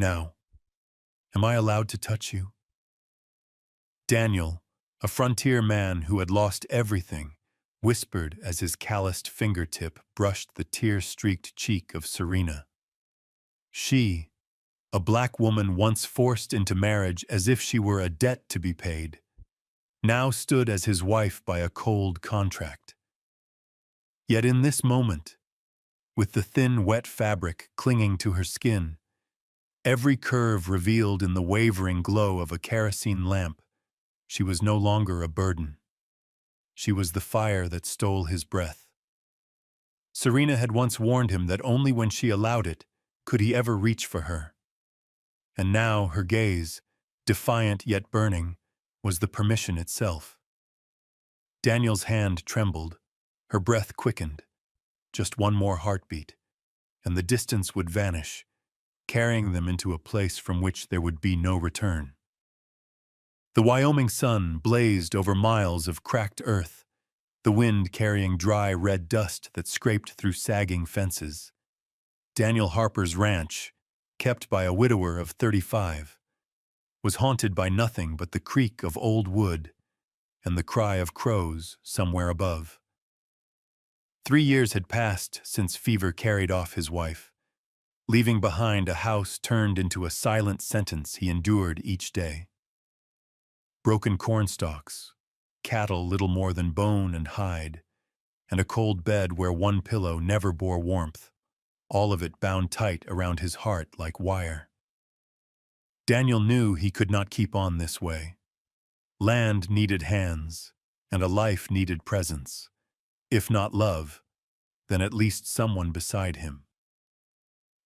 Now, am I allowed to touch you? Daniel, a frontier man who had lost everything, whispered as his calloused fingertip brushed the tear-streaked cheek of Serena. She, a black woman once forced into marriage as if she were a debt to be paid, now stood as his wife by a cold contract. Yet in this moment, with the thin, wet fabric clinging to her skin, every curve revealed in the wavering glow of a kerosene lamp, she was no longer a burden. She was the fire that stole his breath. Serena had once warned him that only when she allowed it could he ever reach for her. And now her gaze, defiant yet burning, was the permission itself. Daniel's hand trembled, her breath quickened. Just one more heartbeat, and the distance would vanish, carrying them into a place from which there would be no return. The Wyoming sun blazed over miles of cracked earth, the wind carrying dry red dust that scraped through sagging fences. Daniel Harper's ranch, kept by a widower of 35, was haunted by nothing but the creak of old wood and the cry of crows somewhere above. 3 years had passed since fever carried off his wife, leaving behind a house turned into a silent sentence he endured each day. Broken cornstalks, cattle little more than bone and hide, and a cold bed where one pillow never bore warmth, all of it bound tight around his heart like wire. Daniel knew he could not keep on this way. Land needed hands, and a life needed presence. If not love, then at least someone beside him.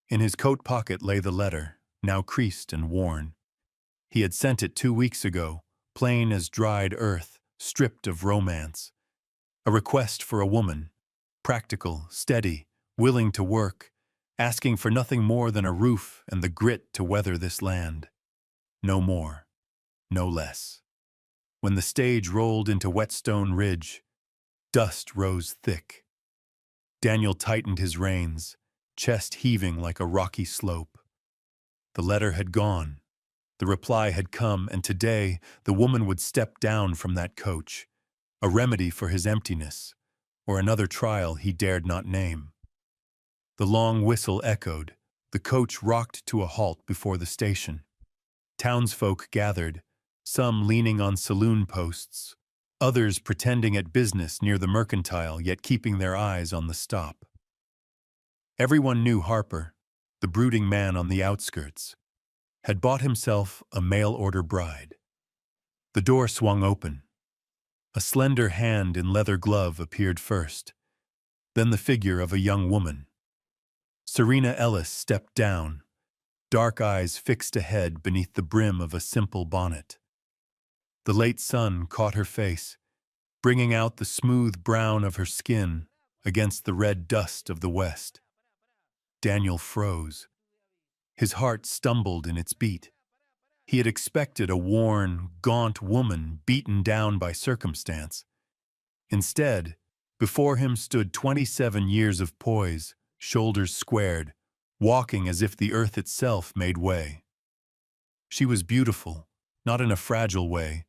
In his coat pocket lay the letter, now creased and worn. He had sent it 2 weeks ago, plain as dried earth, stripped of romance. A request for a woman, practical, steady, willing to work, asking for nothing more than a roof and the grit to weather this land. No more, no less. When the stage rolled into Whetstone Ridge, dust rose thick. Daniel tightened his reins, chest heaving like a rocky slope. The letter had gone. The reply had come, and today the woman would step down from that coach, a remedy for his emptiness, or another trial he dared not name. The long whistle echoed. The coach rocked to a halt before the station. Townsfolk gathered, some leaning on saloon posts, others pretending at business near the mercantile yet keeping their eyes on the stop. Everyone knew Harper, the brooding man on the outskirts, had bought himself a mail-order bride. The door swung open. A slender hand in leather glove appeared first, then the figure of a young woman. Serena Ellis stepped down, dark eyes fixed ahead beneath the brim of a simple bonnet. The late sun caught her face, bringing out the smooth brown of her skin against the red dust of the west. Daniel froze. His heart stumbled in its beat. He had expected a worn, gaunt woman beaten down by circumstance. Instead, before him stood 27 years of poise, shoulders squared, walking as if the earth itself made way. She was beautiful, not in a fragile way,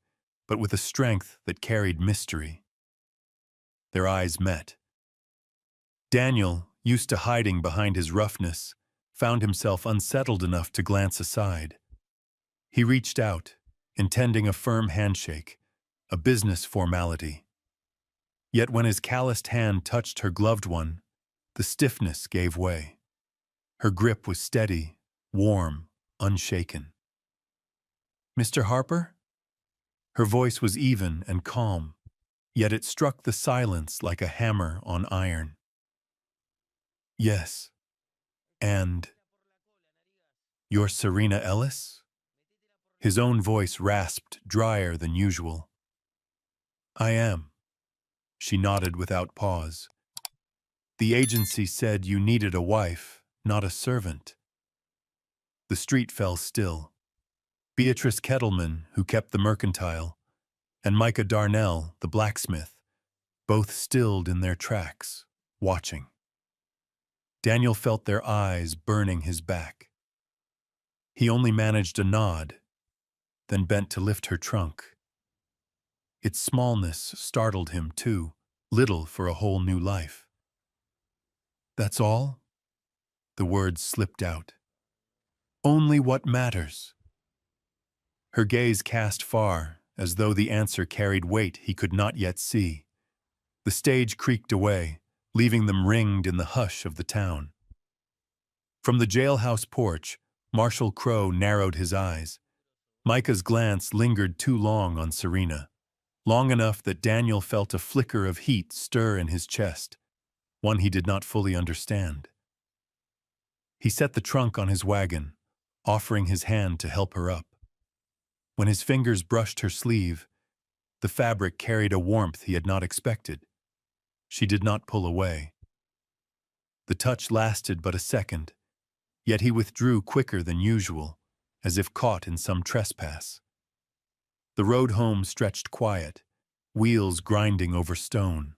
but with a strength that carried mystery. Their eyes met. Daniel, used to hiding behind his roughness, found himself unsettled enough to glance aside. He reached out, intending a firm handshake, a business formality. Yet when his calloused hand touched her gloved one, the stiffness gave way. Her grip was steady, warm, unshaken. "Mr. Harper?" Her voice was even and calm, yet it struck the silence like a hammer on iron. "Yes. And you're Serena Ellis?" His own voice rasped, drier than usual. "I am." She nodded without pause. "The agency said you needed a wife, not a servant." The street fell still. Beatrice Kettleman, who kept the mercantile, and Micah Darnell, the blacksmith, both stilled in their tracks, watching. Daniel felt their eyes burning his back. He only managed a nod, then bent to lift her trunk. Its smallness startled him, too, little for a whole new life. "That's all?" The words slipped out. "Only what matters." Her gaze cast far, as though the answer carried weight he could not yet see. The stage creaked away, leaving them ringed in the hush of the town. From the jailhouse porch, Marshal Crowe narrowed his eyes. Micah's glance lingered too long on Serena, long enough that Daniel felt a flicker of heat stir in his chest, one he did not fully understand. He set the trunk on his wagon, offering his hand to help her up. When his fingers brushed her sleeve, the fabric carried a warmth he had not expected. She did not pull away. The touch lasted but a second, yet he withdrew quicker than usual, as if caught in some trespass. The road home stretched quiet, wheels grinding over stone.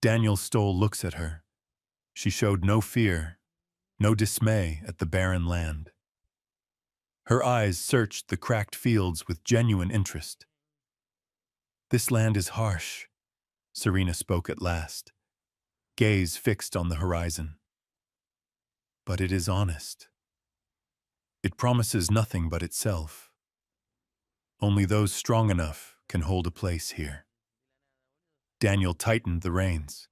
Daniel stole looks at her. She showed no fear, no dismay at the barren land. Her eyes searched the cracked fields with genuine interest. "This land is harsh," Serena spoke at last, gaze fixed on the horizon. "But it is honest. It promises nothing but itself. Only those strong enough can hold a place here." Daniel tightened the reins.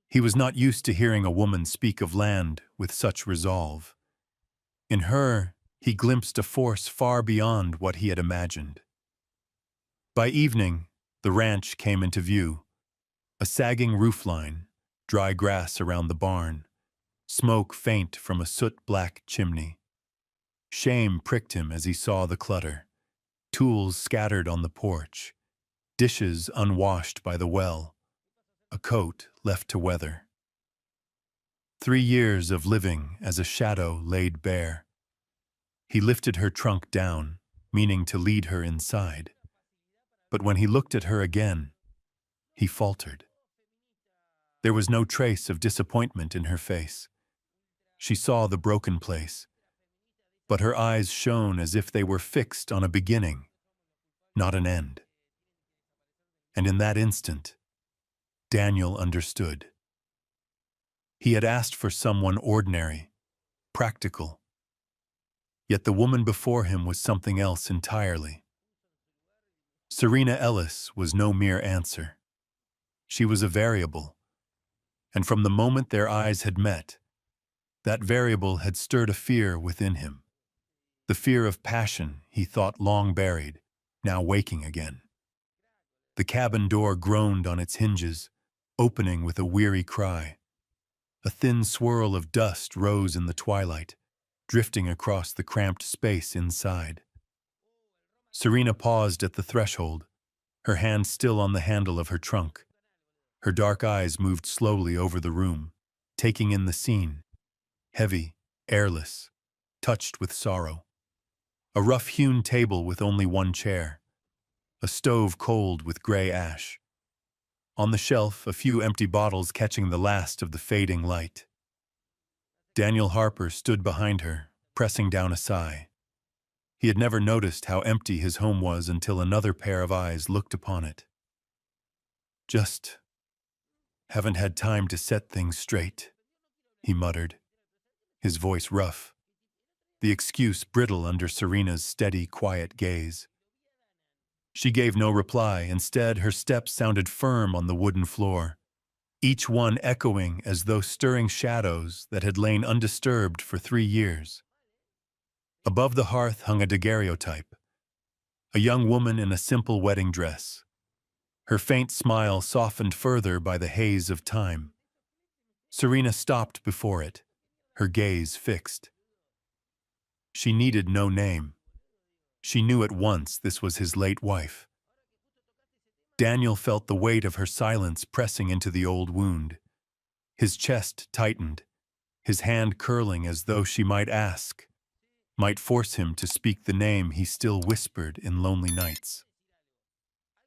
He was not used to hearing a woman speak of land with such resolve. In her, he glimpsed a force far beyond what he had imagined. By evening, the ranch came into view. A sagging roofline, dry grass around the barn, smoke faint from a soot-black chimney. Shame pricked him as he saw the clutter. Tools scattered on the porch, dishes unwashed by the well, a coat left to weather. 3 years of living as a shadow laid bare. He lifted her trunk down, meaning to lead her inside. But when he looked at her again, he faltered. There was no trace of disappointment in her face. She saw the broken place, but her eyes shone as if they were fixed on a beginning, not an end. And in that instant, Daniel understood. He had asked for someone ordinary, practical. Yet the woman before him was something else entirely. Serena Ellis was no mere answer. She was a variable, and from the moment their eyes had met, that variable had stirred a fear within him. The fear of passion he thought long buried, now waking again. The cabin door groaned on its hinges, opening with a weary cry. A thin swirl of dust rose in the twilight, drifting across the cramped space inside. Serena paused at the threshold, her hand still on the handle of her trunk. Her dark eyes moved slowly over the room, taking in the scene, heavy, airless, touched with sorrow. A rough-hewn table with only one chair, a stove cold with gray ash. On the shelf, a few empty bottles catching the last of the fading light. Daniel Harper stood behind her, pressing down a sigh. He had never noticed how empty his home was until another pair of eyes looked upon it. "Just haven't had time to set things straight," he muttered, his voice rough, the excuse brittle under Serena's steady, quiet gaze. She gave no reply. Instead, her steps sounded firm on the wooden floor, each one echoing as though stirring shadows that had lain undisturbed for 3 years. Above the hearth hung a daguerreotype, a young woman in a simple wedding dress, her faint smile softened further by the haze of time. Serena stopped before it, her gaze fixed. She needed no name. She knew at once this was his late wife. Daniel felt the weight of her silence pressing into the old wound. His chest tightened, his hand curling as though she might ask, might force him to speak the name he still whispered in lonely nights.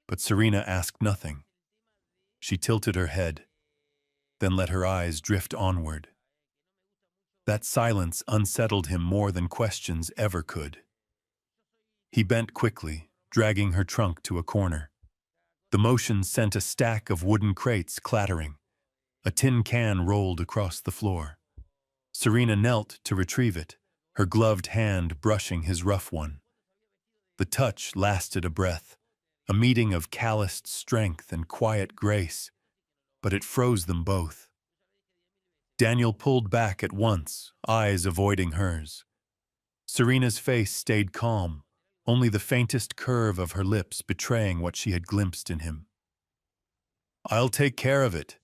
But Serena asked nothing. She tilted her head, then let her eyes drift onward. That silence unsettled him more than questions ever could. He bent quickly, dragging her trunk to a corner. The motion sent a stack of wooden crates clattering. A tin can rolled across the floor. Serena knelt to retrieve it, her gloved hand brushing his rough one. The touch lasted a breath, a meeting of calloused strength and quiet grace, but it froze them both. Daniel pulled back at once, eyes avoiding hers. Serena's face stayed calm, only the faintest curve of her lips betraying what she had glimpsed in him. "I'll take care of it,"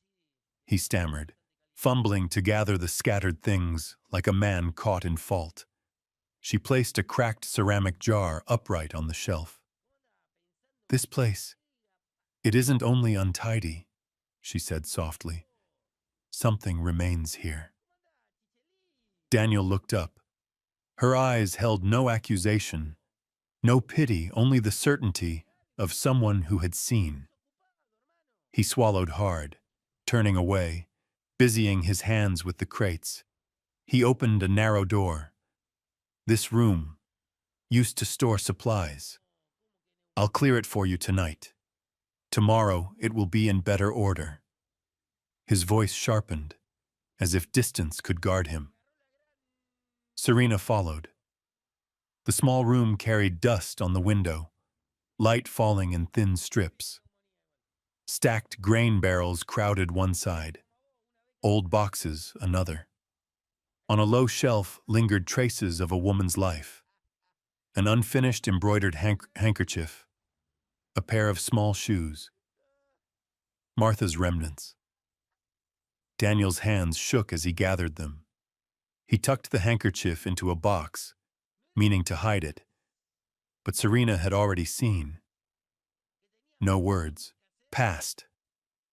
he stammered, fumbling to gather the scattered things like a man caught in fault. She placed a cracked ceramic jar upright on the shelf. "This place, it isn't only untidy," she said softly. "Something remains here." Daniel looked up. Her eyes held no accusation, no pity, only the certainty of someone who had seen. He swallowed hard, turning away, busying his hands with the crates. He opened a narrow door. "This room used to store supplies. I'll clear it for you tonight. Tomorrow it will be in better order." His voice sharpened, as if distance could guard him. Serena followed. The small room carried dust on the window, light falling in thin strips. Stacked grain barrels crowded one side, old boxes another. On a low shelf lingered traces of a woman's life. An unfinished embroidered handkerchief, a pair of small shoes. Martha's remnants. Daniel's hands shook as he gathered them. He tucked the handkerchief into a box, meaning to hide it, but Serena had already seen. No words. Passed.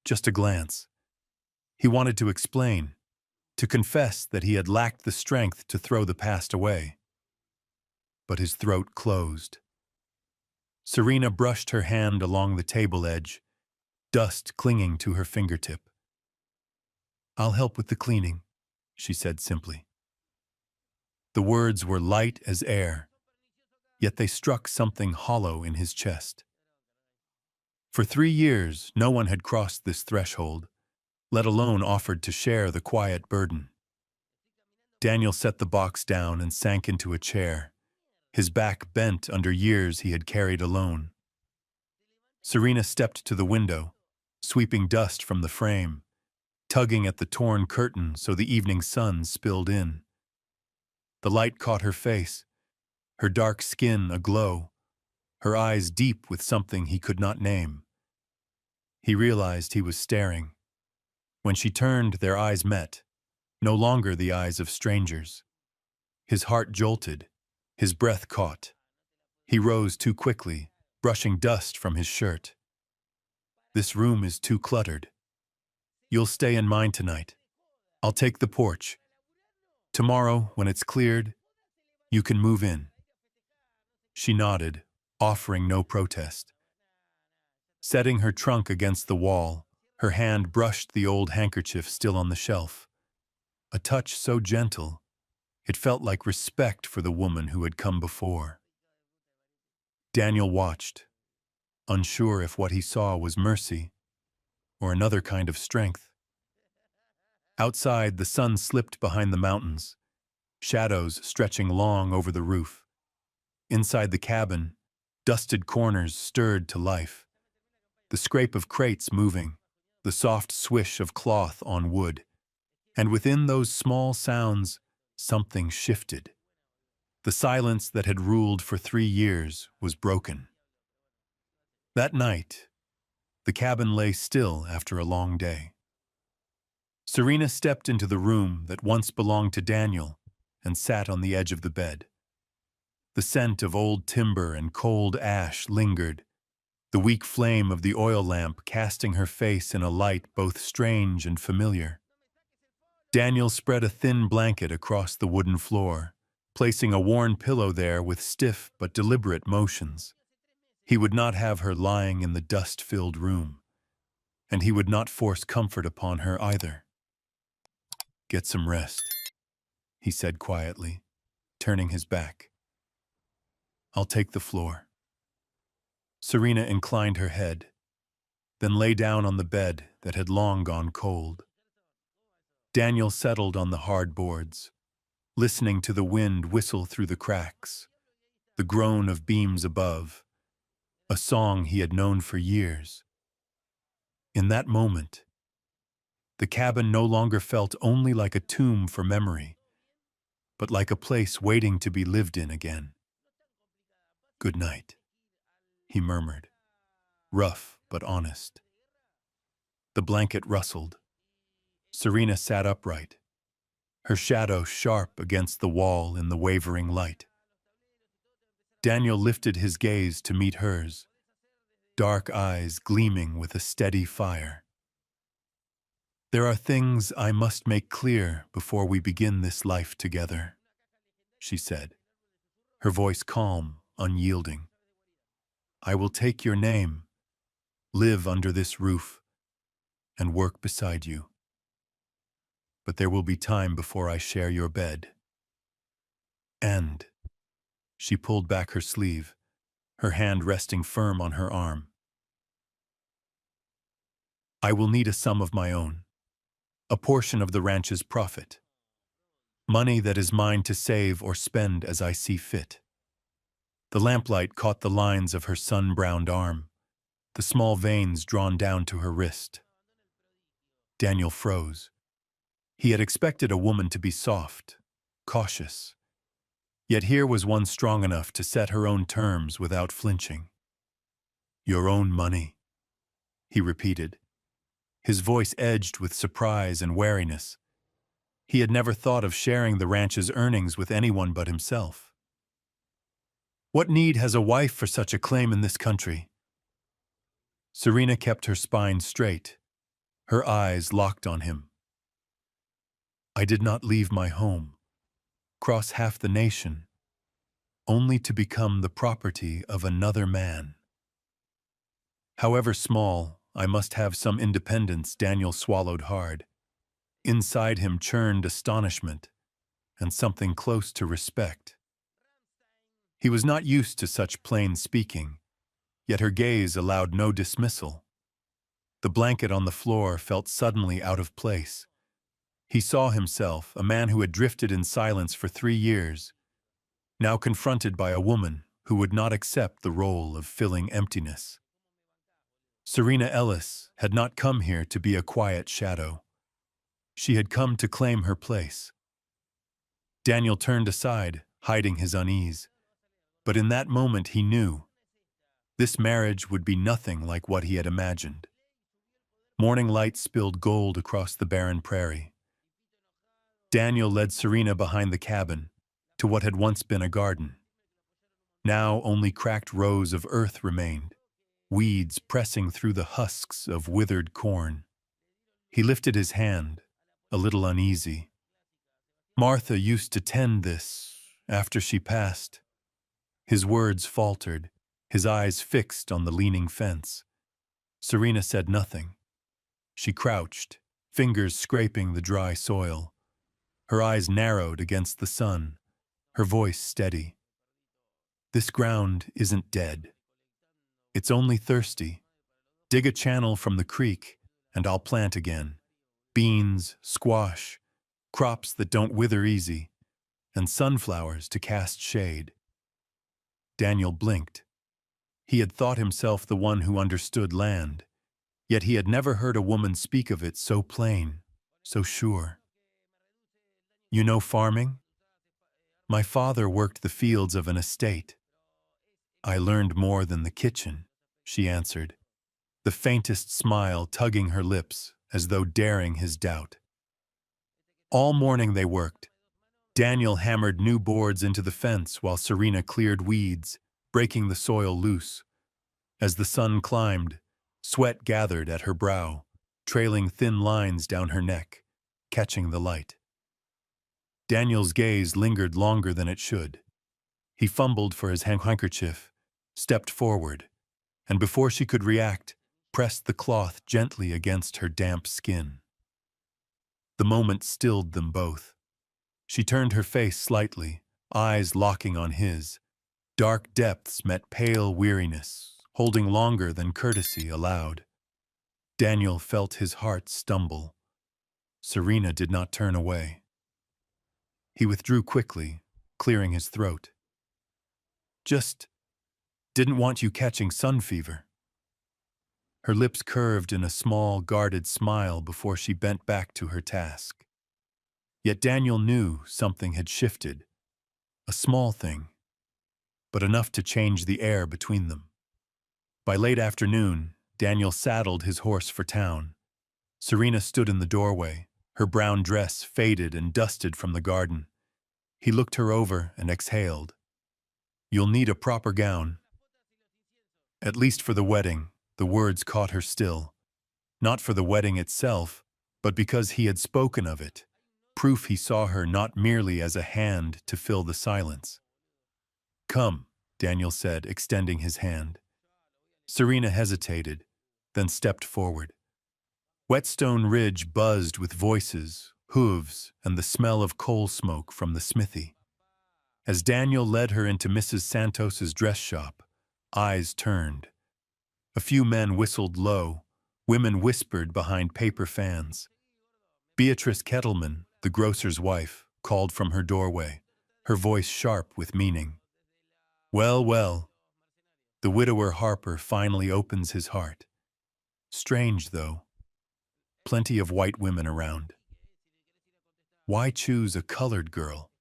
Just a glance. He wanted to explain, to confess that he had lacked the strength to throw the past away. But his throat closed. Serena brushed her hand along the table edge, dust clinging to her fingertip. "I'll help with the cleaning," she said simply. The words were light as air, yet they struck something hollow in his chest. For 3 years, no one had crossed this threshold, let alone offered to share the quiet burden. Daniel set the box down and sank into a chair, his back bent under years he had carried alone. Serena stepped to the window, sweeping dust from the frame, tugging at the torn curtain so the evening sun spilled in. The light caught her face, her dark skin aglow, her eyes deep with something he could not name. He realized he was staring. When she turned, their eyes met, no longer the eyes of strangers. His heart jolted, his breath caught. He rose too quickly, brushing dust from his shirt. "This room is too cluttered. You'll stay in mine tonight. I'll take the porch. Tomorrow, when it's cleared, you can move in." She nodded, offering no protest. Setting her trunk against the wall, her hand brushed the old handkerchief still on the shelf. A touch so gentle, it felt like respect for the woman who had come before. Daniel watched, unsure if what he saw was mercy or another kind of strength. Outside, the sun slipped behind the mountains, shadows stretching long over the roof. Inside the cabin, dusted corners stirred to life. The scrape of crates moving, the soft swish of cloth on wood. And within those small sounds, something shifted. The silence that had ruled for 3 years was broken. That night, the cabin lay still after a long day. Serena stepped into the room that once belonged to Daniel and sat on the edge of the bed. The scent of old timber and cold ash lingered, the weak flame of the oil lamp casting her face in a light both strange and familiar. Daniel spread a thin blanket across the wooden floor, placing a worn pillow there with stiff but deliberate motions. He would not have her lying in the dust-filled room, and he would not force comfort upon her either. "Get some rest," he said quietly, turning his back. I'll take the floor. Serena inclined her head, then lay down on the bed that had long gone cold. Daniel settled on the hard boards, listening to the wind whistle through the cracks, the groan of beams above, a song he had known for years. In that moment, the cabin no longer felt only like a tomb for memory, but like a place waiting to be lived in again. Good night, he murmured, rough but honest. The blanket rustled. Serena sat upright, her shadow sharp against the wall in the wavering light. Daniel lifted his gaze to meet hers, dark eyes gleaming with a steady fire. There are things I must make clear before we begin this life together, she said, her voice calm, unyielding. I will take your name, live under this roof, and work beside you. But there will be time before I share your bed. And she pulled back her sleeve, her hand resting firm on her arm. I will need a sum of my own, a portion of the ranch's profit, money that is mine to save or spend as I see fit. The lamplight caught the lines of her sun-browned arm, the small veins drawn down to her wrist. Daniel froze. He had expected a woman to be soft, cautious. Yet here was one strong enough to set her own terms without flinching. Your own money, he repeated, his voice edged with surprise and wariness. He had never thought of sharing the ranch's earnings with anyone but himself. What need has a wife for such a claim in this country? Serena kept her spine straight, her eyes locked on him. I did not leave my home, cross half the nation, only to become the property of another man. However small, I must have some independence. Daniel swallowed hard. Inside him churned astonishment and something close to respect. He was not used to such plain speaking, yet her gaze allowed no dismissal. The blanket on the floor felt suddenly out of place. He saw himself, a man who had drifted in silence for 3 years, now confronted by a woman who would not accept the role of filling emptiness. Serena Ellis had not come here to be a quiet shadow. She had come to claim her place. Daniel turned aside, hiding his unease. But in that moment he knew this marriage would be nothing like what he had imagined. Morning light spilled gold across the barren prairie. Daniel led Serena behind the cabin to what had once been a garden. Now only cracked rows of earth remained, weeds pressing through the husks of withered corn. He lifted his hand, a little uneasy. Martha used to tend this after she passed. His words faltered, his eyes fixed on the leaning fence. Serena said nothing. She crouched, fingers scraping the dry soil. Her eyes narrowed against the sun, her voice steady. This ground isn't dead. It's only thirsty. Dig a channel from the creek, and I'll plant again. Beans, squash, crops that don't wither easy, and sunflowers to cast shade. Daniel blinked. He had thought himself the one who understood land, yet he had never heard a woman speak of it so plain, so sure. You know farming? My father worked the fields of an estate. I learned more than the kitchen, she answered, the faintest smile tugging her lips as though daring his doubt. All morning they worked. Daniel hammered new boards into the fence while Serena cleared weeds, breaking the soil loose. As the sun climbed, sweat gathered at her brow, trailing thin lines down her neck, catching the light. Daniel's gaze lingered longer than it should. He fumbled for his handkerchief, stepped forward, and before she could react, pressed the cloth gently against her damp skin. The moment stilled them both. She turned her face slightly, eyes locking on his. Dark depths met pale weariness, holding longer than courtesy allowed. Daniel felt his heart stumble. Serena did not turn away. He withdrew quickly, clearing his throat. Just didn't want you catching sun fever. Her lips curved in a small, guarded smile before she bent back to her task. Yet Daniel knew something had shifted. A small thing, but enough to change the air between them. By late afternoon, Daniel saddled his horse for town. Serena stood in the doorway, her brown dress faded and dusted from the garden. He looked her over and exhaled. "You'll need a proper gown." At least for the wedding, the words caught her still. Not for the wedding itself, but because he had spoken of it. Proof he saw her not merely as a hand to fill the silence. "Come," Daniel said, extending his hand. Serena hesitated, then stepped forward. Whetstone Ridge buzzed with voices, hooves, and the smell of coal smoke from the smithy. As Daniel led her into Mrs. Santos's dress shop, eyes turned. A few men whistled low, women whispered behind paper fans. Beatrice Kettleman, the grocer's wife, called from her doorway, her voice sharp with meaning. "Well, well, the widower Harper finally opens his heart. Strange, though. Plenty of white women around. Why choose a colored girl?"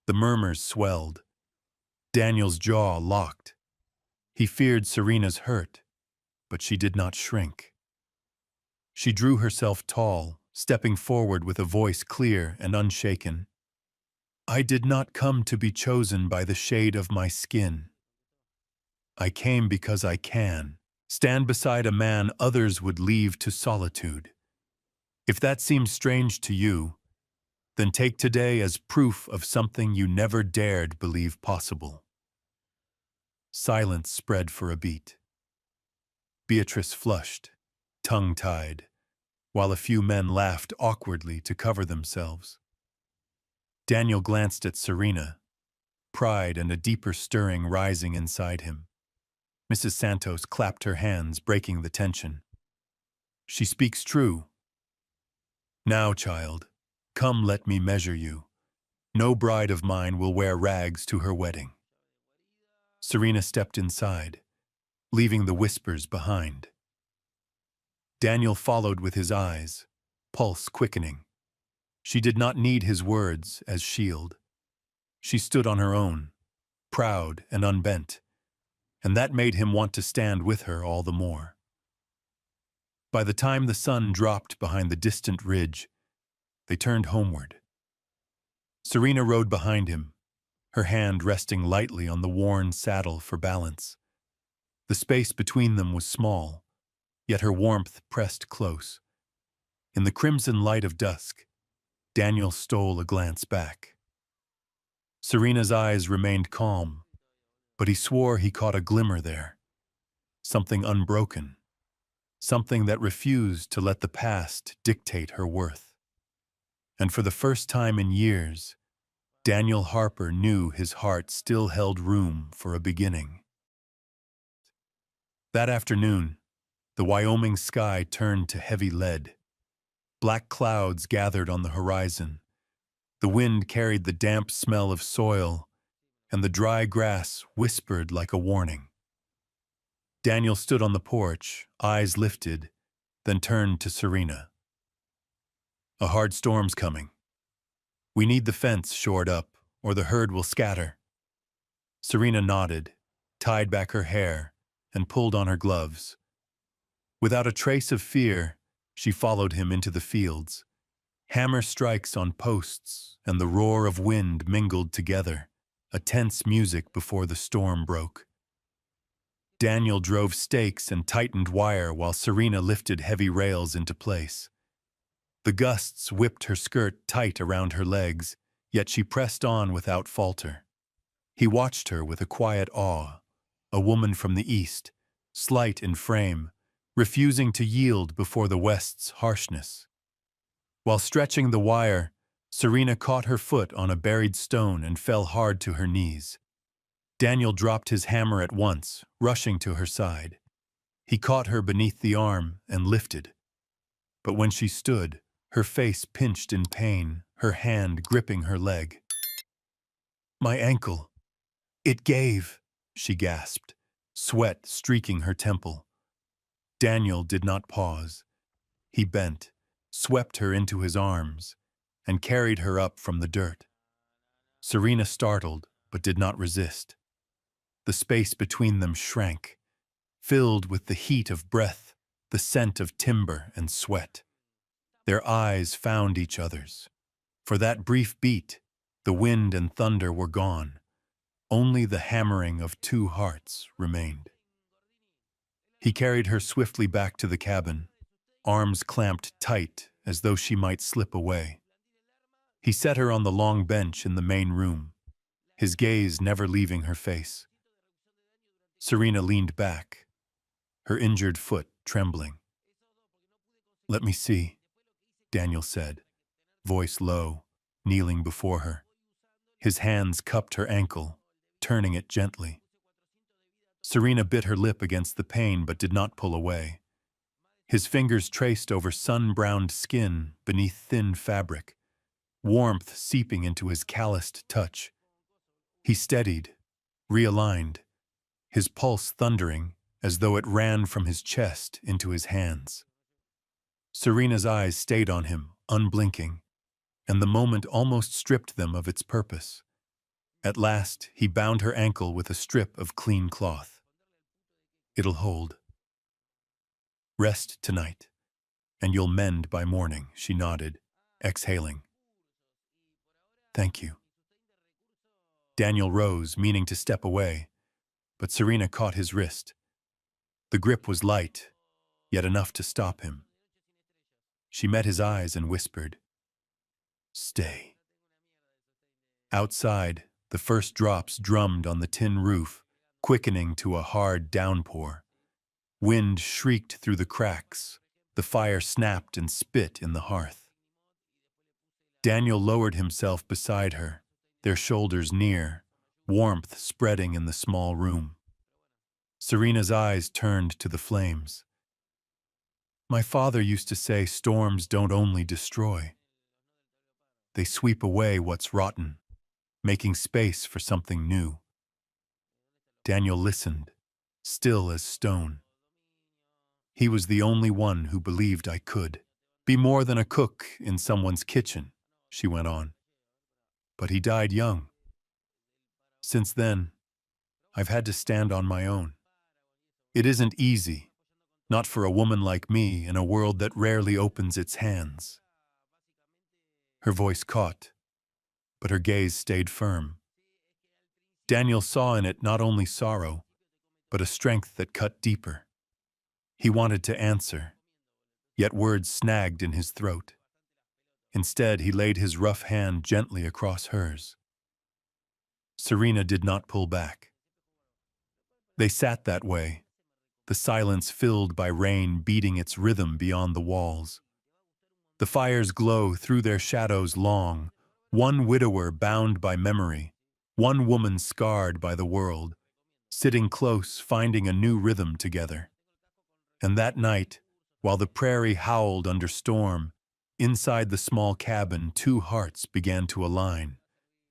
The murmurs swelled. Daniel's jaw locked. He feared Serena's hurt, but she did not shrink. She drew herself tall, stepping forward with a voice clear and unshaken. "I did not come to be chosen by the shade of my skin. I came because I can stand beside a man others would leave to solitude. If that seems strange to you, then take today as proof of something you never dared believe possible." Silence spread for a beat. Beatrice flushed, tongue-tied, while a few men laughed awkwardly to cover themselves. Daniel glanced at Serena, pride and a deeper stirring rising inside him. Mrs. Santos clapped her hands, breaking the tension. "She speaks true. Now, child, come let me measure you. No bride of mine will wear rags to her wedding." Serena stepped inside, leaving the whispers behind. Daniel followed with his eyes, pulse quickening. She did not need his words as shield. She stood on her own, proud and unbent, and that made him want to stand with her all the more. By the time the sun dropped behind the distant ridge, they turned homeward. Serena rode behind him, her hand resting lightly on the worn saddle for balance. The space between them was small, yet her warmth pressed close. In the crimson light of dusk, Daniel stole a glance back. Serena's eyes remained calm, but he swore he caught a glimmer there. Something unbroken. Something that refused to let the past dictate her worth. And for the first time in years, Daniel Harper knew his heart still held room for a beginning. That afternoon, the Wyoming sky turned to heavy lead. Black clouds gathered on the horizon. The wind carried the damp smell of soil, and the dry grass whispered like a warning. Daniel stood on the porch, eyes lifted, then turned to Serena. "A hard storm's coming. We need the fence shored up, or the herd will scatter." Serena nodded, tied back her hair, and pulled on her gloves. Without a trace of fear, she followed him into the fields. Hammer strikes on posts and the roar of wind mingled together, a tense music before the storm broke. Daniel drove stakes and tightened wire while Serena lifted heavy rails into place. The gusts whipped her skirt tight around her legs, yet she pressed on without falter. He watched her with a quiet awe, a woman from the east, slight in frame, refusing to yield before the West's harshness. While stretching the wire, Serena caught her foot on a buried stone and fell hard to her knees. Daniel dropped his hammer at once, rushing to her side. He caught her beneath the arm and lifted. But when she stood, her face pinched in pain, her hand gripping her leg. "My ankle. It gave," she gasped, sweat streaking her temple. Daniel did not pause. He bent, swept her into his arms, and carried her up from the dirt. Serena startled, but did not resist. The space between them shrank, filled with the heat of breath, the scent of timber and sweat. Their eyes found each other's. For that brief beat, the wind and thunder were gone. Only the hammering of two hearts remained. He carried her swiftly back to the cabin, arms clamped tight as though she might slip away. He set her on the long bench in the main room, his gaze never leaving her face. Serena leaned back, her injured foot trembling. "Let me see," Daniel said, voice low, kneeling before her. His hands cupped her ankle, turning it gently. Serena bit her lip against the pain but did not pull away. His fingers traced over sun-browned skin beneath thin fabric, warmth seeping into his calloused touch. He steadied, realigned, his pulse thundering as though it ran from his chest into his hands. Serena's eyes stayed on him, unblinking, and the moment almost stripped them of its purpose. At last, he bound her ankle with a strip of clean cloth. "It'll hold. Rest tonight, and you'll mend by morning," she nodded, exhaling. "Thank you." Daniel rose, meaning to step away, but Serena caught his wrist. The grip was light, yet enough to stop him. She met his eyes and whispered, "Stay." Outside, the first drops drummed on the tin roof, quickening to a hard downpour. Wind shrieked through the cracks. The fire snapped and spit in the hearth. Daniel lowered himself beside her, their shoulders near, warmth spreading in the small room. Serena's eyes turned to the flames. "My father used to say storms don't only destroy. They sweep away what's rotten, making space for something new." Daniel listened, still as stone. "He was the only one who believed I could be more than a cook in someone's kitchen," she went on. "But he died young. Since then, I've had to stand on my own. It isn't easy, not for a woman like me in a world that rarely opens its hands." Her voice caught, but her gaze stayed firm. Daniel saw in it not only sorrow, but a strength that cut deeper. He wanted to answer, yet words snagged in his throat. Instead, he laid his rough hand gently across hers. Serena did not pull back. They sat that way, the silence filled by rain beating its rhythm beyond the walls. The fire's glow threw their shadows long, one widower bound by memory, one woman scarred by the world, sitting close, finding a new rhythm together. And that night, while the prairie howled under storm, inside the small cabin, two hearts began to align,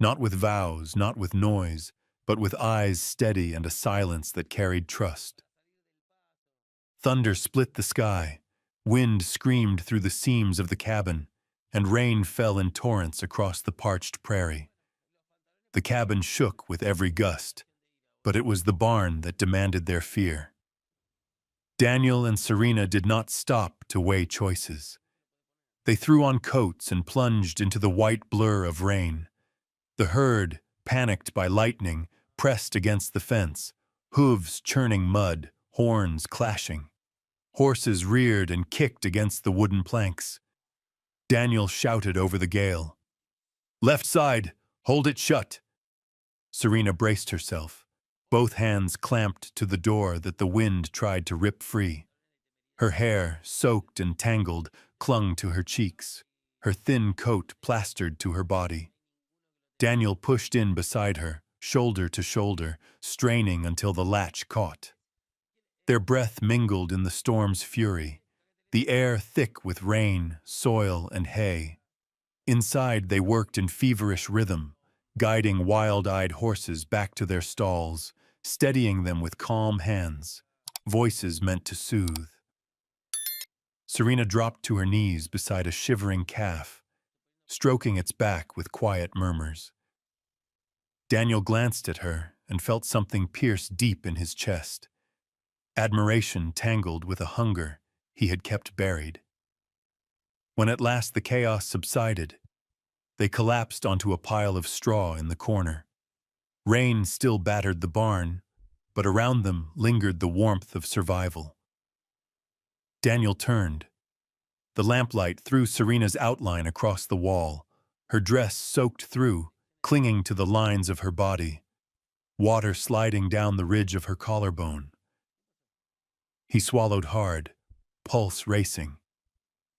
not with vows, not with noise, but with eyes steady and a silence that carried trust. Thunder split the sky, wind screamed through the seams of the cabin, and rain fell in torrents across the parched prairie. The cabin shook with every gust, but it was the barn that demanded their fear. Daniel and Serena did not stop to weigh choices. They threw on coats and plunged into the white blur of rain. The herd, panicked by lightning, pressed against the fence, hooves churning mud, horns clashing. Horses reared and kicked against the wooden planks. Daniel shouted over the gale, "Left side, hold it shut." Serena braced herself, both hands clamped to the door that the wind tried to rip free. Her hair, soaked and tangled, clung to her cheeks. her thin coat plastered to her body. Daniel pushed in beside her, shoulder to shoulder, straining until the latch caught. Their breath mingled in the storm's fury, the air thick with rain, soil, and hay. Inside they worked in feverish rhythm, guiding wild-eyed horses back to their stalls, steadying them with calm hands, voices meant to soothe. Serena dropped to her knees beside a shivering calf, stroking its back with quiet murmurs. Daniel glanced at her and felt something pierce deep in his chest, admiration tangled with a hunger he had kept buried. When at last the chaos subsided, they collapsed onto a pile of straw in the corner. Rain still battered the barn, but around them lingered the warmth of survival. Daniel turned. The lamplight threw Serena's outline across the wall, her dress soaked through, clinging to the lines of her body, water sliding down the ridge of her collarbone. He swallowed hard, pulse racing.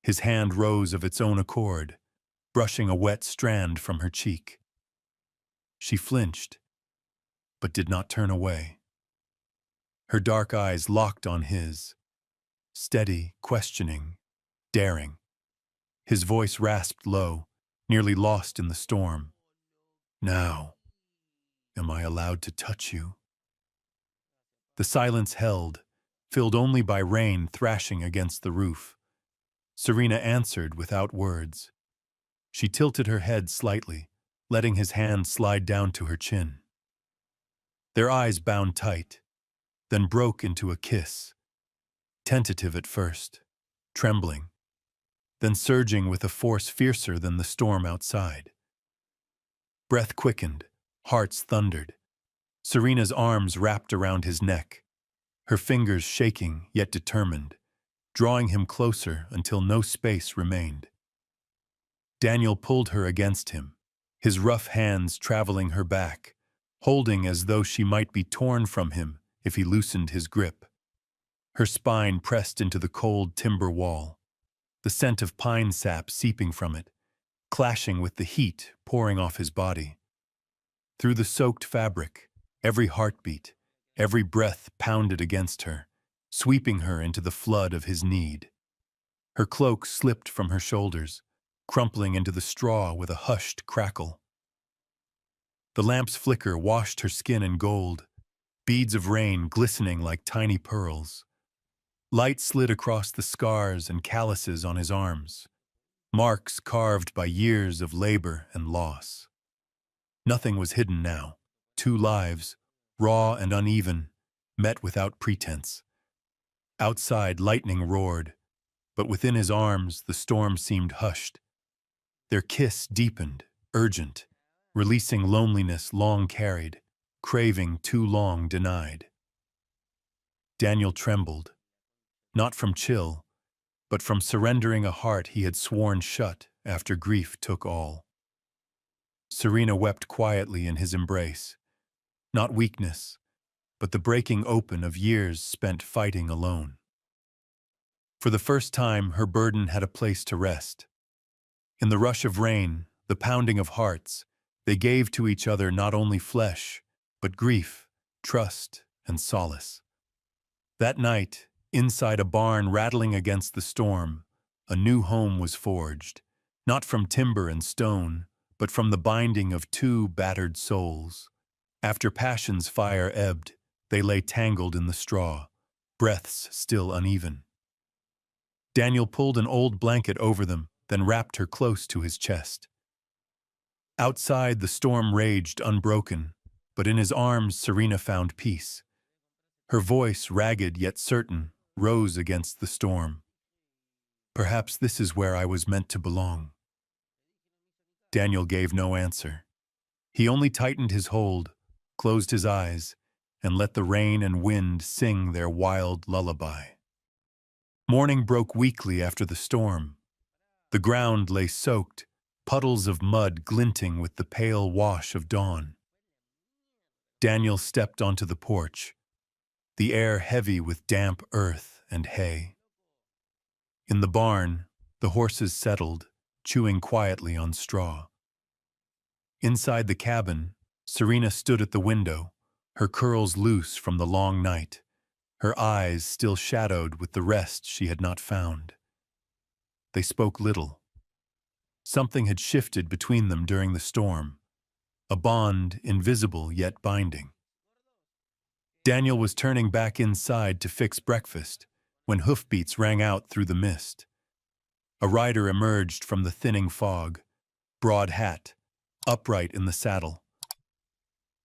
His hand rose of its own accord, brushing a wet strand from her cheek. She flinched, but did not turn away. Her dark eyes locked on his, steady, questioning, daring. His voice rasped low, nearly lost in the storm. "Now, am I allowed to touch you?" The silence held, filled only by rain thrashing against the roof. Serena answered without words. She tilted her head slightly, letting his hand slide down to her chin. Their eyes bound tight, then broke into a kiss, tentative at first, trembling, then surging with a force fiercer than the storm outside. Breath quickened, hearts thundered. Serena's arms wrapped around his neck, her fingers shaking yet determined, drawing him closer until no space remained. Daniel pulled her against him, his rough hands traveling her back, holding as though she might be torn from him if he loosened his grip. Her spine pressed into the cold timber wall, the scent of pine sap seeping from it, clashing with the heat pouring off his body. Through the soaked fabric, every heartbeat, every breath pounded against her, sweeping her into the flood of his need. Her cloak slipped from her shoulders, crumpling into the straw with a hushed crackle. The lamp's flicker washed her skin in gold, beads of rain glistening like tiny pearls. Light slid across the scars and calluses on his arms, marks carved by years of labor and loss. Nothing was hidden now. Two lives, raw and uneven, met without pretense. Outside, lightning roared, but within his arms the storm seemed hushed. Their kiss deepened, urgent, releasing loneliness long carried, craving too long denied. Daniel trembled, not from chill, but from surrendering a heart he had sworn shut after grief took all. Serena wept quietly in his embrace, not weakness, but the breaking open of years spent fighting alone. For the first time, her burden had a place to rest. In the rush of rain, the pounding of hearts, they gave to each other not only flesh, but grief, trust, and solace. That night, inside a barn rattling against the storm, a new home was forged, not from timber and stone, but from the binding of two battered souls. After passion's fire ebbed, they lay tangled in the straw, breaths still uneven. Daniel pulled an old blanket over them, then wrapped her close to his chest. Outside, the storm raged unbroken, but in his arms Serena found peace. Her voice, ragged yet certain, rose against the storm. "Perhaps this is where I was meant to belong." Daniel gave no answer. He only tightened his hold, closed his eyes, and let the rain and wind sing their wild lullaby. Morning broke weakly after the storm. The ground lay soaked, puddles of mud glinting with the pale wash of dawn. Daniel stepped onto the porch, the air heavy with damp earth and hay. In the barn, the horses settled, chewing quietly on straw. Inside the cabin, Serena stood at the window, her curls loose from the long night, her eyes still shadowed with the rest she had not found. They spoke little. Something had shifted between them during the storm, a bond invisible yet binding. Daniel was turning back inside to fix breakfast when hoofbeats rang out through the mist. A rider emerged from the thinning fog, broad hat, upright in the saddle.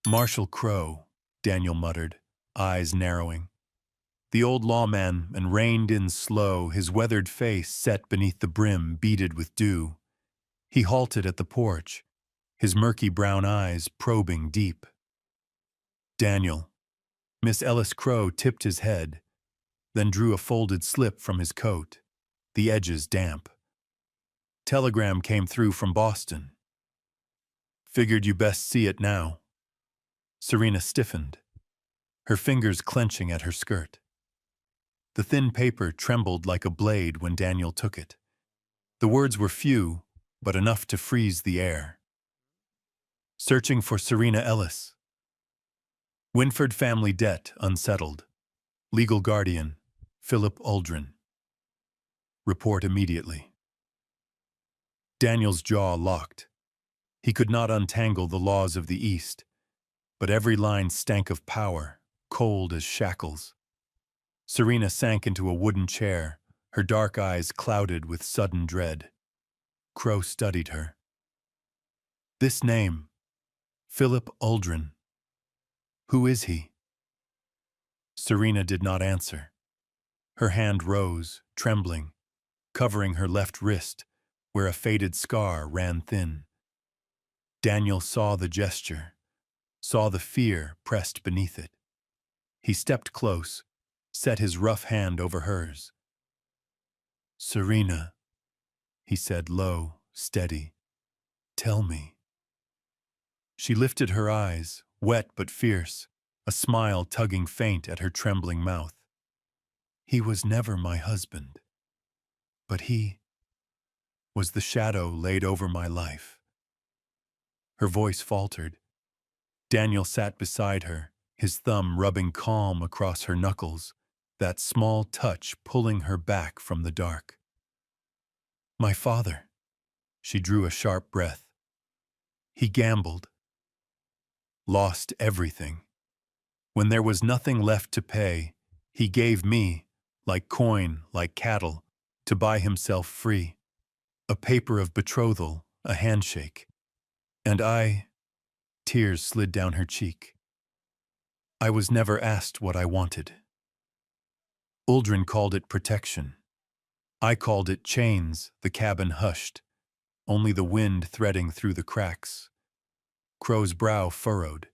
"Marshal Crowe," Daniel muttered, eyes narrowing. The old lawman and reined in slow, his weathered face set beneath the brim beaded with dew. He halted at the porch, his murky brown eyes probing deep. "Daniel." Miss Ellis Crowe tipped his head, then drew a folded slip from his coat, the edges damp. "Telegram came through from Boston." "Figured you best see it now." Serena stiffened, her fingers clenching at her skirt. The thin paper trembled like a blade when Daniel took it. The words were few, but enough to freeze the air. "Searching for Serena Ellis. Winford family debt unsettled. Legal guardian, Philip Uldren. Report immediately." Daniel's jaw locked. He could not untangle the laws of the East, but every line stank of power, cold as shackles. Serena sank into a wooden chair, her dark eyes clouded with sudden dread. Crowe studied her. "This name, Philip Uldren. Who is he?" Serena did not answer. Her hand rose, trembling, covering her left wrist, where a faded scar ran thin. Daniel saw the gesture, saw the fear pressed beneath it. He stepped close, set his rough hand over hers. "Serena," he said low, steady, "tell me." She lifted her eyes, wet but fierce, a smile tugging faint at her trembling mouth. "He was never my husband, but he was the shadow laid over my life." Her voice faltered. Daniel sat beside her, his thumb rubbing calm across her knuckles, that small touch pulling her back from the dark. "My father." She drew a sharp breath. "He gambled. Lost everything. When there was nothing left to pay, he gave me, like coin, like cattle, to buy himself free. A paper of betrothal, a handshake. And I—" tears slid down her cheek. "I was never asked what I wanted. Uldren called it protection. I called it chains." The cabin hushed, only the wind threading through the cracks. Crowe's brow furrowed,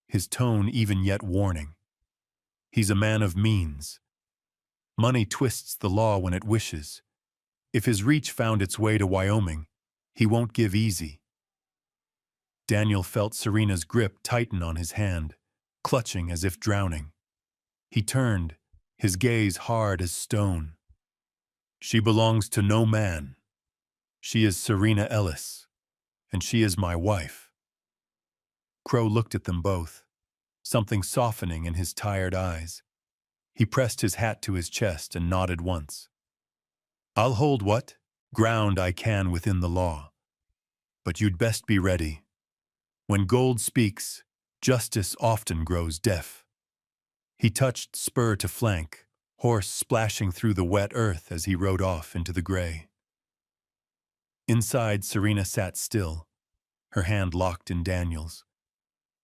his tone even yet warning. "He's a man of means. Money twists the law when it wishes. If his reach found its way to Wyoming, he won't give easy." Daniel felt Serena's grip tighten on his hand, clutching as if drowning. He turned, his gaze hard as stone. "She belongs to no man. She is Serena Ellis, and she is my wife." Crowe looked at them both, something softening in his tired eyes. He pressed his hat to his chest and nodded once. "I'll hold what ground I can within the law. But you'd best be ready. When gold speaks, justice often grows deaf." He touched spur to flank, horse splashing through the wet earth as he rode off into the gray. Inside, Serena sat still, her hand locked in Daniel's.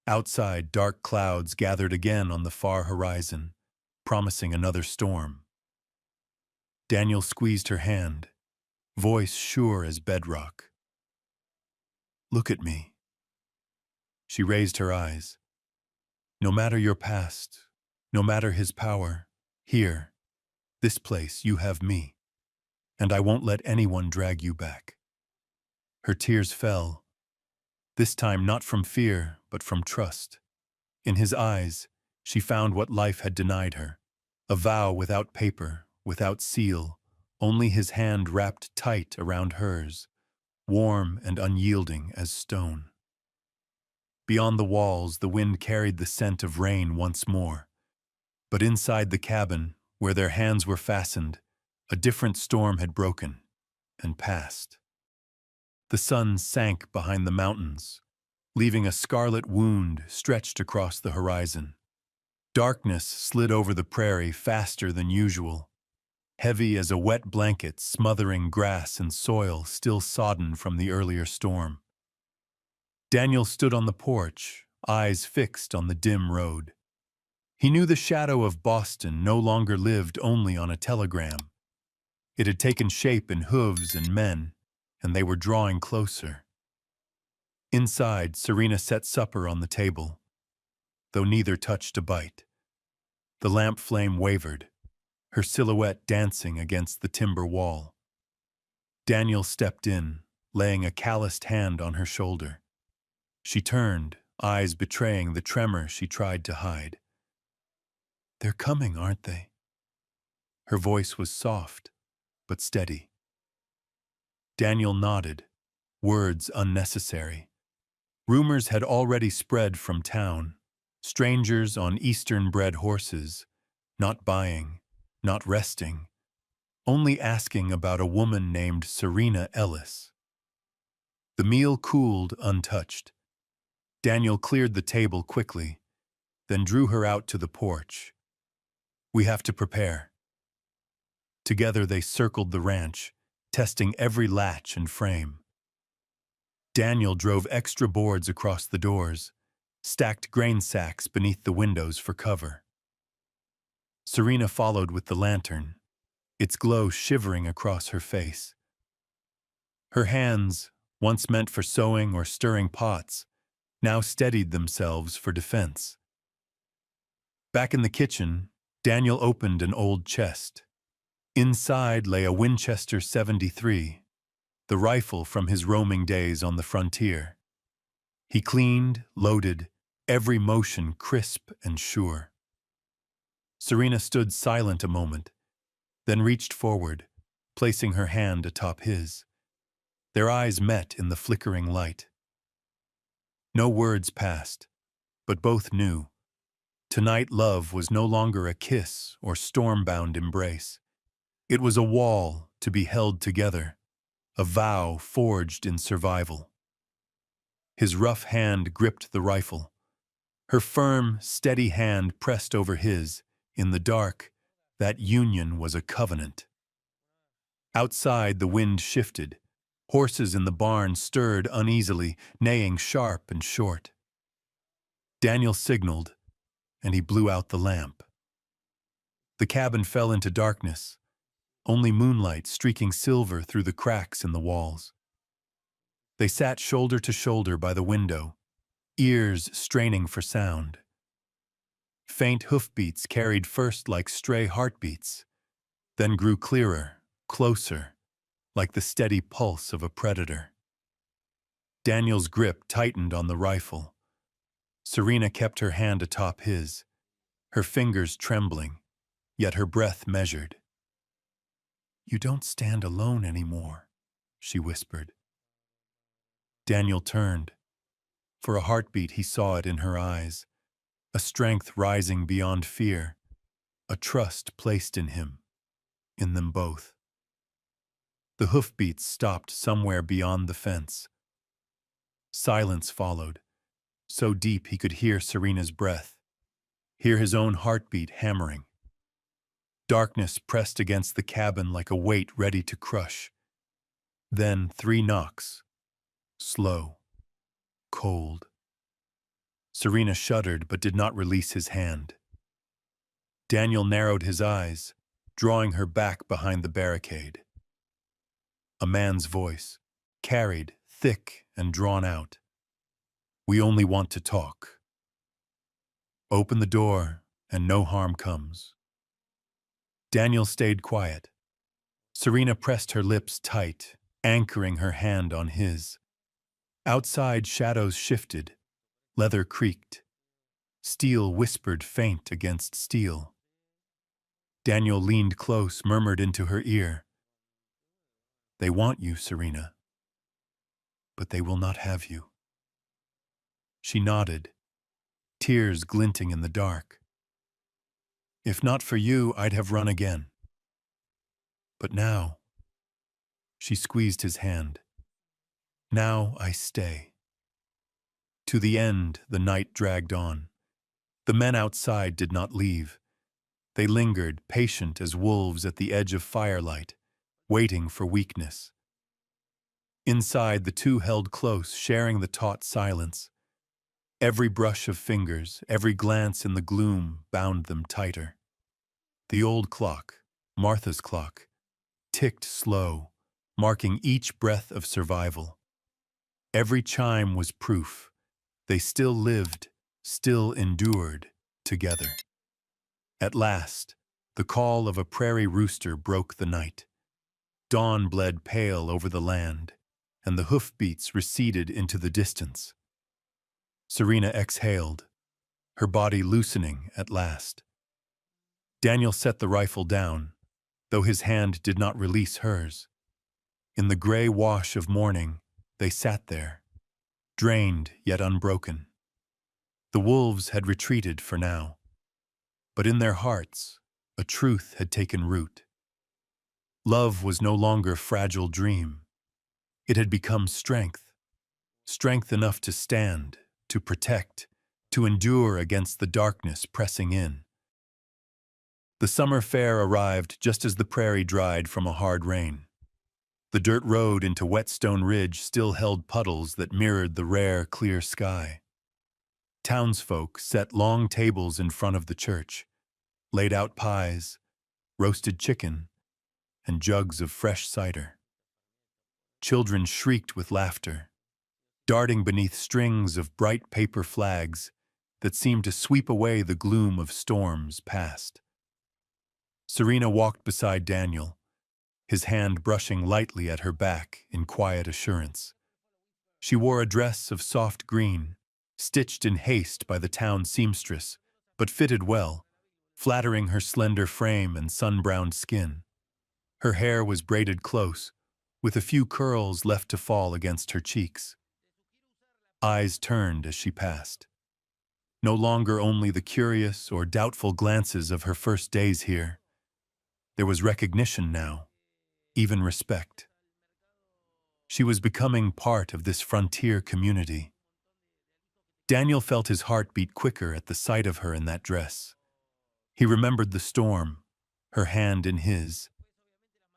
Outside, dark clouds gathered again on the far horizon, promising another storm. Daniel squeezed her hand, voice sure as bedrock. "Look at me." She raised her eyes. "No matter your past, no matter his power, here, this place, you have me, and I won't let anyone drag you back." Her tears fell, this time not from fear, but from trust. In his eyes, she found what life had denied her, a vow without paper, without seal, only his hand wrapped tight around hers, warm and unyielding as stone. Beyond the walls, the wind carried the scent of rain once more. But inside the cabin, where their hands were fastened, a different storm had broken and passed. The sun sank behind the mountains, leaving a scarlet wound stretched across the horizon. Darkness slid over the prairie faster than usual, heavy as a wet blanket smothering grass and soil still sodden from the earlier storm. Daniel stood on the porch, eyes fixed on the dim road. He knew the shadow of Boston no longer lived only on a telegram. It had taken shape in hooves and men, and they were drawing closer. Inside, Serena set supper on the table, though neither touched a bite. The lamp flame wavered, her silhouette dancing against the timber wall. Daniel stepped in, laying a calloused hand on her shoulder. She turned, eyes betraying the tremor she tried to hide. "They're coming, aren't they?" Her voice was soft, but steady. Daniel nodded, words unnecessary. Rumors had already spread from town. Strangers on Eastern-bred horses, not buying, not resting, only asking about a woman named Serena Ellis. The meal cooled untouched. Daniel cleared the table quickly, then drew her out to the porch. "We have to prepare." Together they circled the ranch, testing every latch and frame. Daniel drove extra boards across the doors, stacked grain sacks beneath the windows for cover. Serena followed with the lantern, its glow shivering across her face. Her hands, once meant for sewing or stirring pots, now steadied themselves for defense. Back in the kitchen, Daniel opened an old chest. Inside lay a Winchester .73, the rifle from his roaming days on the frontier. He cleaned, loaded, every motion crisp and sure. Serena stood silent a moment, then reached forward, placing her hand atop his. Their eyes met in the flickering light. No words passed, but both knew. Tonight love was no longer a kiss or storm-bound embrace. It was a wall to be held together, a vow forged in survival. His rough hand gripped the rifle. Her firm, steady hand pressed over his. In the dark, that union was a covenant. Outside, the wind shifted. Horses in the barn stirred uneasily, neighing sharp and short. Daniel signaled, and he blew out the lamp. The cabin fell into darkness, only moonlight streaking silver through the cracks in the walls. They sat shoulder to shoulder by the window, ears straining for sound. Faint hoofbeats carried first like stray heartbeats, then grew clearer, closer, like the steady pulse of a predator. Daniel's grip tightened on the rifle. Serena kept her hand atop his, her fingers trembling, yet her breath measured. "You don't stand alone anymore," she whispered. Daniel turned. For a heartbeat he saw it in her eyes, a strength rising beyond fear, a trust placed in him, in them both. The hoofbeats stopped somewhere beyond the fence. Silence followed, so deep he could hear Serena's breath, hear his own heartbeat hammering. Darkness pressed against the cabin like a weight ready to crush. Then 3 knocks, slow, cold. Serena shuddered but did not release his hand. Daniel narrowed his eyes, drawing her back behind the barricade. A man's voice, carried, thick and drawn out. "We only want to talk. Open the door and no harm comes." Daniel stayed quiet. Serena pressed her lips tight, anchoring her hand on his. Outside, shadows shifted. Leather creaked. Steel whispered faint against steel. Daniel leaned close, murmured into her ear, "They want you, Serena." but they will not have you." She nodded, tears glinting in the dark. "If not for you, I'd have run again. But now," she squeezed his hand, "now I stay." To the end, the night dragged on. The men outside did not leave. They lingered, patient as wolves at the edge of firelight, waiting for weakness. Inside, the two held close, sharing the taut silence. Every brush of fingers, every glance in the gloom bound them tighter. The old clock, Martha's clock, ticked slow, marking each breath of survival. Every chime was proof. They still lived, still endured, together. At last, the call of a prairie rooster broke the night. Dawn bled pale over the land, and the hoofbeats receded into the distance. Serena exhaled, her body loosening at last. Daniel set the rifle down, though his hand did not release hers. In the gray wash of morning, they sat there, drained yet unbroken. The wolves had retreated for now, but in their hearts, a truth had taken root. Love was no longer fragile dream. It had become strength, strength enough to stand, to protect, to endure against the darkness pressing in. The summer fair arrived just as the prairie dried from a hard rain. The dirt road into Whetstone Ridge still held puddles that mirrored the rare, clear sky. Townsfolk set long tables in front of the church, laid out pies, roasted chicken, and jugs of fresh cider. Children shrieked with laughter, darting beneath strings of bright paper flags that seemed to sweep away the gloom of storms past. Serena walked beside Daniel, his hand brushing lightly at her back in quiet assurance. She wore a dress of soft green, stitched in haste by the town seamstress, but fitted well, flattering her slender frame and sun-browned skin. Her hair was braided close, with a few curls left to fall against her cheeks. Eyes turned as she passed. No longer only the curious or doubtful glances of her first days here. There was recognition now, even respect. She was becoming part of this frontier community. Daniel felt his heart beat quicker at the sight of her in that dress. He remembered the storm, her hand in his,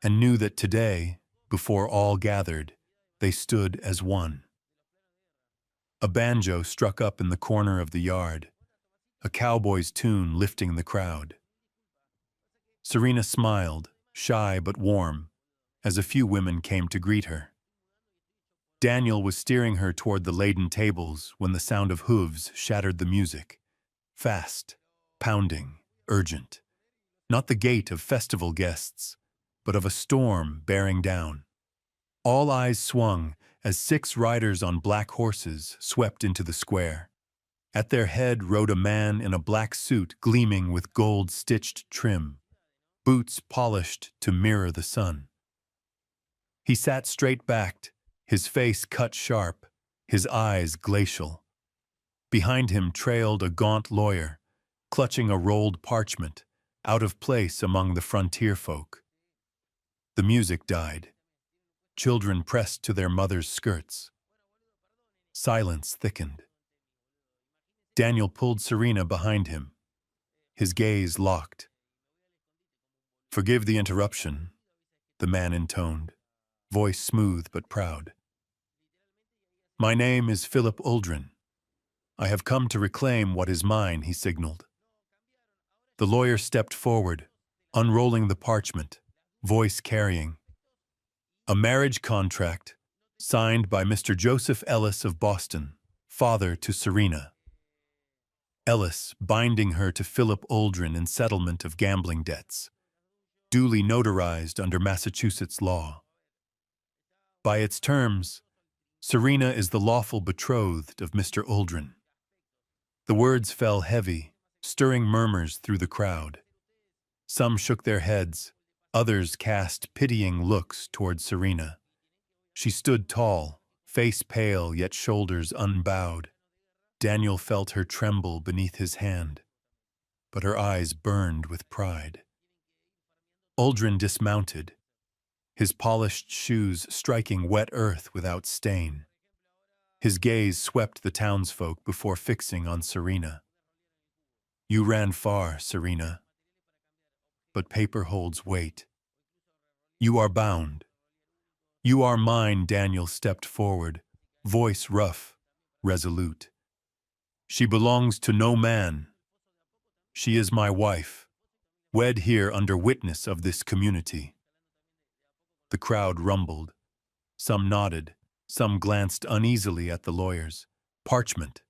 and knew that today, before all gathered, they stood as one. A banjo struck up in the corner of the yard, a cowboy's tune lifting the crowd. Serena smiled, shy but warm, as a few women came to greet her. Daniel was steering her toward the laden tables when the sound of hooves shattered the music. Fast, pounding, urgent. Not the gait of festival guests, but of a storm bearing down. All eyes swung as 6 riders on black horses swept into the square. At their head rode a man in a black suit gleaming with gold-stitched trim, boots polished to mirror the sun. He sat straight-backed, his face cut sharp, his eyes glacial. Behind him trailed a gaunt lawyer, clutching a rolled parchment, out of place among the frontier folk. The music died. Children pressed to their mothers' skirts. Silence thickened. Daniel pulled Serena behind him, his gaze locked. "Forgive the interruption," the man intoned, voice smooth but proud. "My name is Philip Uldren. I have come to reclaim what is mine," he signaled. The lawyer stepped forward, unrolling the parchment, voice carrying. "A marriage contract, signed by Mr. Joseph Ellis of Boston, father to Serena. Ellis binding her to Philip Uldren in settlement of gambling debts, duly notarized under Massachusetts law. By its terms, Serena is the lawful betrothed of Mr. Uldren." The words fell heavy, stirring murmurs through the crowd. Some shook their heads, others cast pitying looks toward Serena. She stood tall, face pale yet shoulders unbowed. Daniel felt her tremble beneath his hand, but her eyes burned with pride. Uldren dismounted, his polished shoes striking wet earth without stain. His gaze swept the townsfolk before fixing on Serena. You ran far, Serena, but paper holds weight. You are bound. You are mine. Daniel stepped forward, voice rough, resolute. She belongs to no man. She is my wife, wed here under witness of this community. The crowd rumbled. Some nodded, some glanced uneasily at the lawyers. Parchment.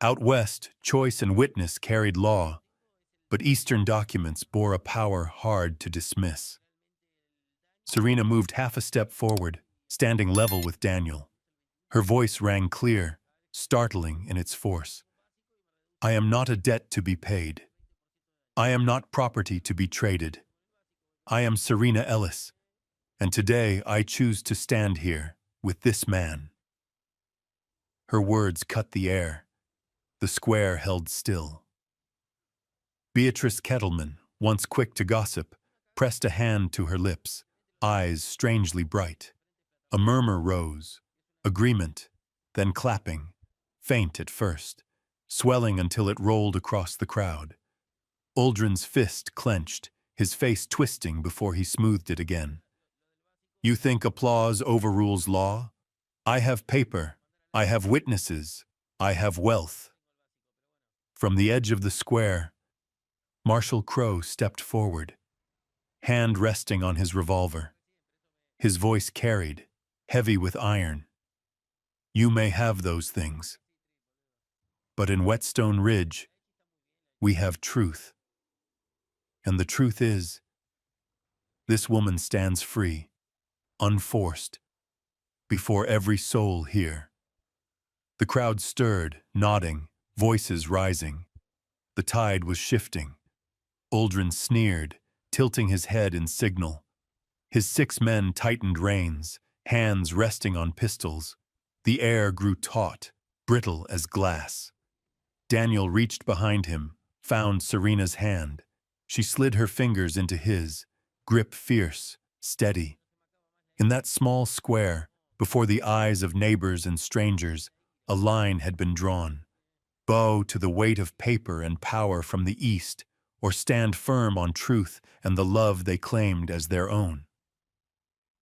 Out west, choice and witness carried law, but Eastern documents bore a power hard to dismiss. Serena moved half a step forward, standing level with Daniel. Her voice rang clear, startling in its force. I am not a debt to be paid. I am not property to be traded. I am Serena Ellis, and today I choose to stand here with this man. Her words cut the air. The square held still. Beatrice Kettleman, once quick to gossip, pressed a hand to her lips, eyes strangely bright. A murmur rose, agreement, then clapping, faint at first, swelling until it rolled across the crowd. Uldren's fist clenched, his face twisting before he smoothed it again. You think applause overrules law? I have paper, I have witnesses, I have wealth. From the edge of the square, Marshal Crowe stepped forward, hand resting on his revolver. His voice carried, heavy with iron. You may have those things. But in Whetstone Ridge, we have truth. And the truth is, this woman stands free, unforced, before every soul here. The crowd stirred, nodding, voices rising. The tide was shifting. Uldren sneered, tilting his head in signal. His 6 men tightened reins, hands resting on pistols. The air grew taut, brittle as glass. Daniel reached behind him, found Serena's hand. She slid her fingers into his, grip fierce, steady. In that small square, before the eyes of neighbors and strangers, a line had been drawn. Bow to the weight of paper and power from the East, or stand firm on truth and the love they claimed as their own.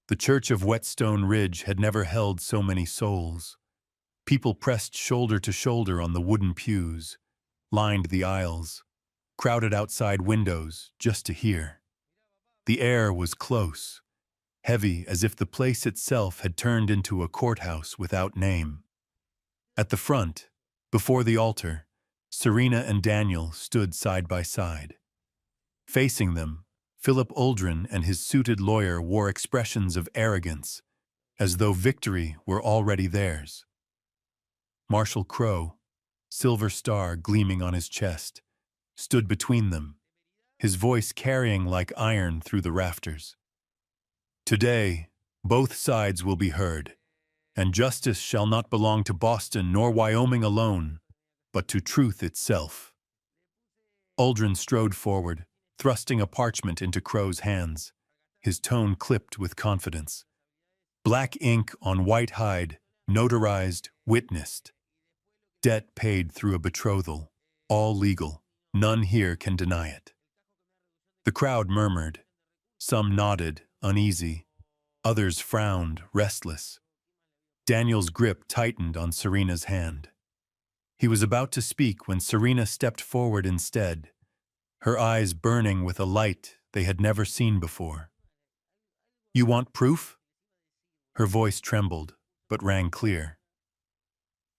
The church of Whetstone Ridge had never held so many souls. People pressed shoulder to shoulder on the wooden pews, lined the aisles, crowded outside windows just to hear. The air was close, heavy as if the place itself had turned into a courthouse without name. At the front, before the altar, Serena and Daniel stood side by side. Facing them, Philip Uldren and his suited lawyer wore expressions of arrogance, as though victory were already theirs. Marshal Crowe, silver star gleaming on his chest, stood between them, his voice carrying like iron through the rafters. Today, both sides will be heard, and justice shall not belong to Boston nor Wyoming alone, but to truth itself. Uldren strode forward, thrusting a parchment into Crowe's hands, his tone clipped with confidence. Black ink on white hide, notarized, witnessed. Debt paid through a betrothal, all legal, none here can deny it. The crowd murmured. Some nodded, uneasy. Others frowned, restless. Daniel's grip tightened on Serena's hand. He was about to speak when Serena stepped forward instead, her eyes burning with a light they had never seen before. You want proof? Her voice trembled, but rang clear.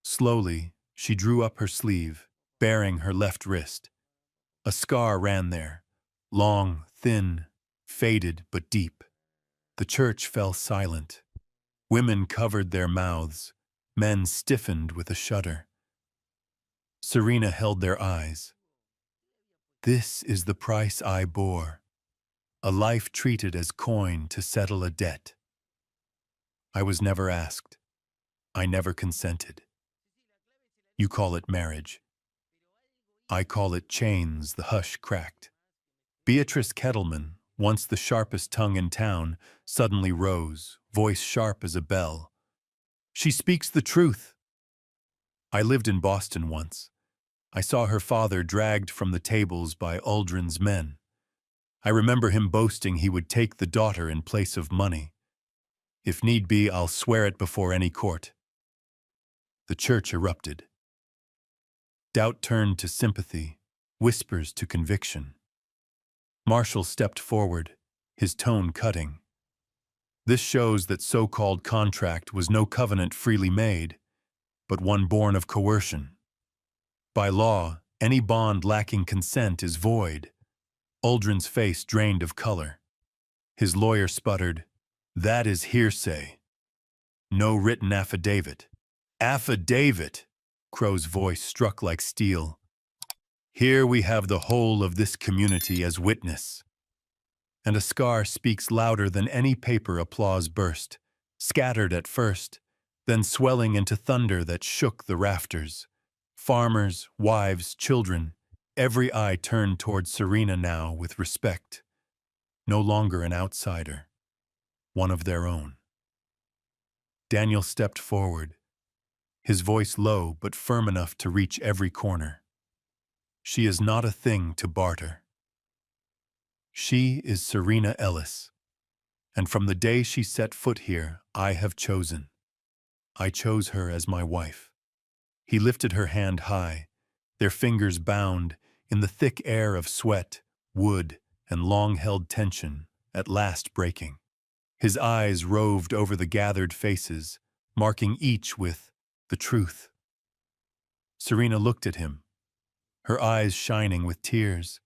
Slowly, she drew up her sleeve, baring her left wrist. A scar ran there, long, thin, faded but deep. The church fell silent. Women covered their mouths, men stiffened with a shudder. Serena held their eyes. This is the price I bore, a life treated as coin to settle a debt. I was never asked. I never consented. You call it marriage. I call it chains. The hush cracked. Beatrice Kettleman, once the sharpest tongue in town, suddenly rose, voice sharp as a bell. She speaks the truth. I lived in Boston once. I saw her father dragged from the tables by Uldren's men. I remember him boasting he would take the daughter in place of money. If need be, I'll swear it before any court. The church erupted. Doubt turned to sympathy, whispers to conviction. Marshall stepped forward, his tone cutting. This shows that so-called contract was no covenant freely made, but one born of coercion. By law, any bond lacking consent is void. Uldren's face drained of color. His lawyer sputtered, "That is hearsay. No written affidavit." "Affidavit!" Crow's voice struck like steel. "Here we have the whole of this community as witness." And a scar speaks louder than any paper applause burst, scattered at first, then swelling into thunder that shook the rafters. Farmers, wives, children, every eye turned toward Serena now with respect. No longer an outsider, one of their own. Daniel stepped forward, his voice low but firm enough to reach every corner. She is not a thing to barter. She is Serena Ellis, and from the day she set foot here, I have chosen. I chose her as my wife. He lifted her hand high, their fingers bound in the thick air of sweat, wood, and long-held tension, at last breaking. His eyes roved over the gathered faces, marking each with the truth. Serena looked at him, her eyes shining with tears,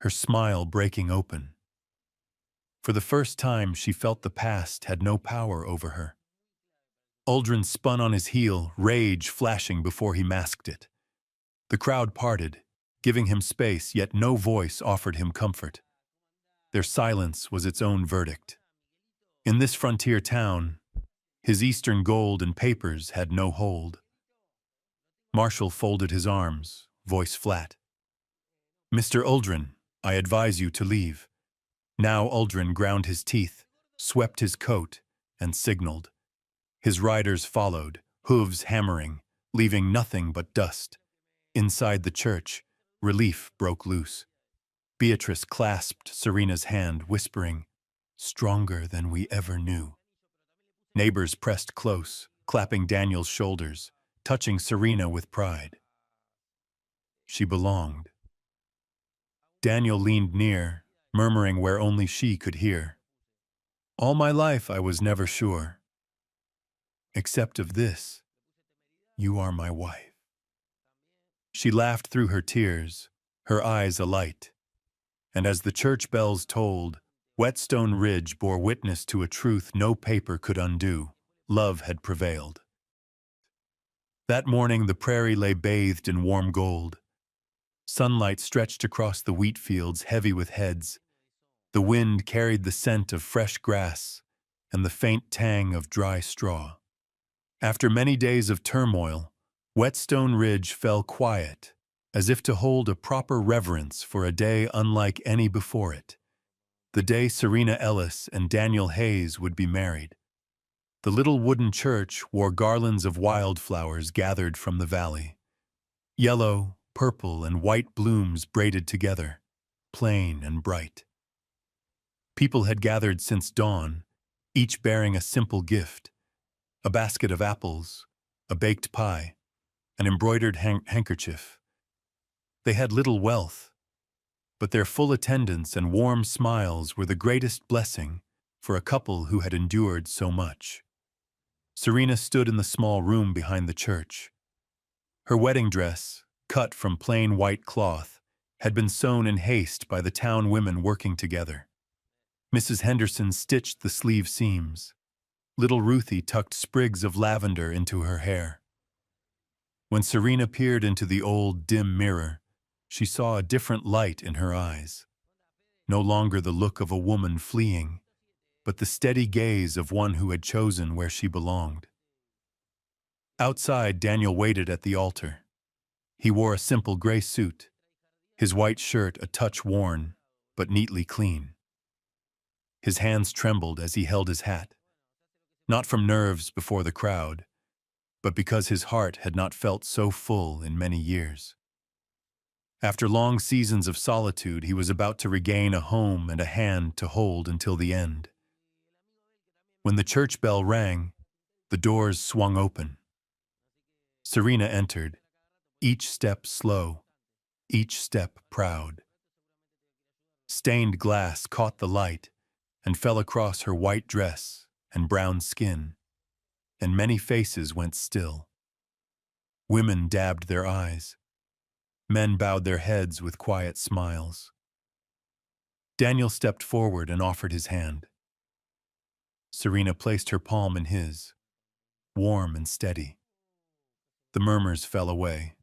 her smile breaking open. For the first time, she felt the past had no power over her. Uldren spun on his heel, rage flashing before he masked it. The crowd parted, giving him space, yet no voice offered him comfort. Their silence was its own verdict. In this frontier town, his Eastern gold and papers had no hold. Marshall folded his arms, voice flat. "Mr. Uldren, I advise you to leave." Now Uldren ground his teeth, swept his coat, and signaled. His riders followed, hooves hammering, leaving nothing but dust. Inside the church, relief broke loose. Beatrice clasped Serena's hand, whispering, "Stronger than we ever knew." Neighbors pressed close, clapping Daniel's shoulders, touching Serena with pride. She belonged. Daniel leaned near, murmuring where only she could hear. "All my life I was never sure. Except of this, you are my wife." She laughed through her tears, her eyes alight. And as the church bells tolled, Whetstone Ridge bore witness to a truth no paper could undo. Love had prevailed. That morning the prairie lay bathed in warm gold. Sunlight stretched across the wheat fields heavy with heads. The wind carried the scent of fresh grass and the faint tang of dry straw. After many days of turmoil, Whetstone Ridge fell quiet, as if to hold a proper reverence for a day unlike any before it. The day Serena Ellis and Daniel Hayes would be married. The little wooden church wore garlands of wildflowers gathered from the valley. Yellow, purple, and white blooms braided together, plain and bright. People had gathered since dawn, each bearing a simple gift: a basket of apples, a baked pie, an embroidered handkerchief. They had little wealth, but their full attendance and warm smiles were the greatest blessing for a couple who had endured so much. Serena stood in the small room behind the church. Her wedding dress, cut from plain white cloth, had been sewn in haste by the town women working together. Mrs. Henderson stitched the sleeve seams. Little Ruthie tucked sprigs of lavender into her hair. When Serena peered into the old, dim mirror, she saw a different light in her eyes. No longer the look of a woman fleeing, but the steady gaze of one who had chosen where she belonged. Outside, Daniel waited at the altar. He wore a simple gray suit, his white shirt a touch worn, but neatly clean. His hands trembled as he held his hat, not from nerves before the crowd, but because his heart had not felt so full in many years. After long seasons of solitude, he was about to regain a home and a hand to hold until the end. When the church bell rang, the doors swung open. Serena entered, each step slow, each step proud. Stained glass caught the light and fell across her white dress and brown skin, and many faces went still. Women dabbed their eyes. Men bowed their heads with quiet smiles. Daniel stepped forward and offered his hand. Serena placed her palm in his, warm and steady. The murmurs fell away.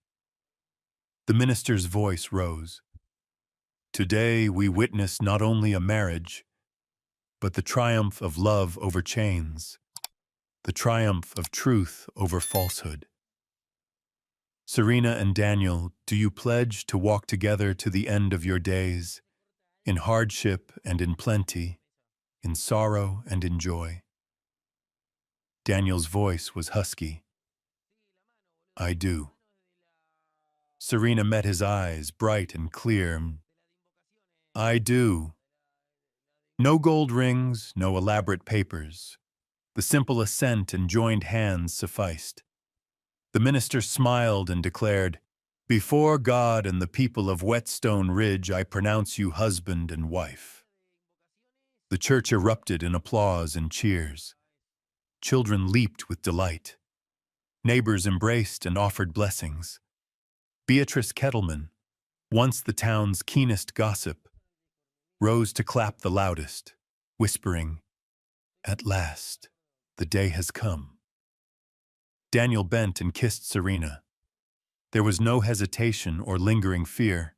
The minister's voice rose. Today we witness not only a marriage, but the triumph of love over chains, the triumph of truth over falsehood. Serena and Daniel, do you pledge to walk together to the end of your days, in hardship and in plenty, in sorrow and in joy? Daniel's voice was husky. I do. Serena met his eyes, bright and clear. I do. No gold rings, no elaborate papers. The simple assent and joined hands sufficed. The minister smiled and declared, Before God and the people of Whetstone Ridge, I pronounce you husband and wife. The church erupted in applause and cheers. Children leaped with delight. Neighbors embraced and offered blessings. Beatrice Kettleman, once the town's keenest gossip, rose to clap the loudest, whispering, At last, the day has come. Daniel bent and kissed Serena. There was no hesitation or lingering fear,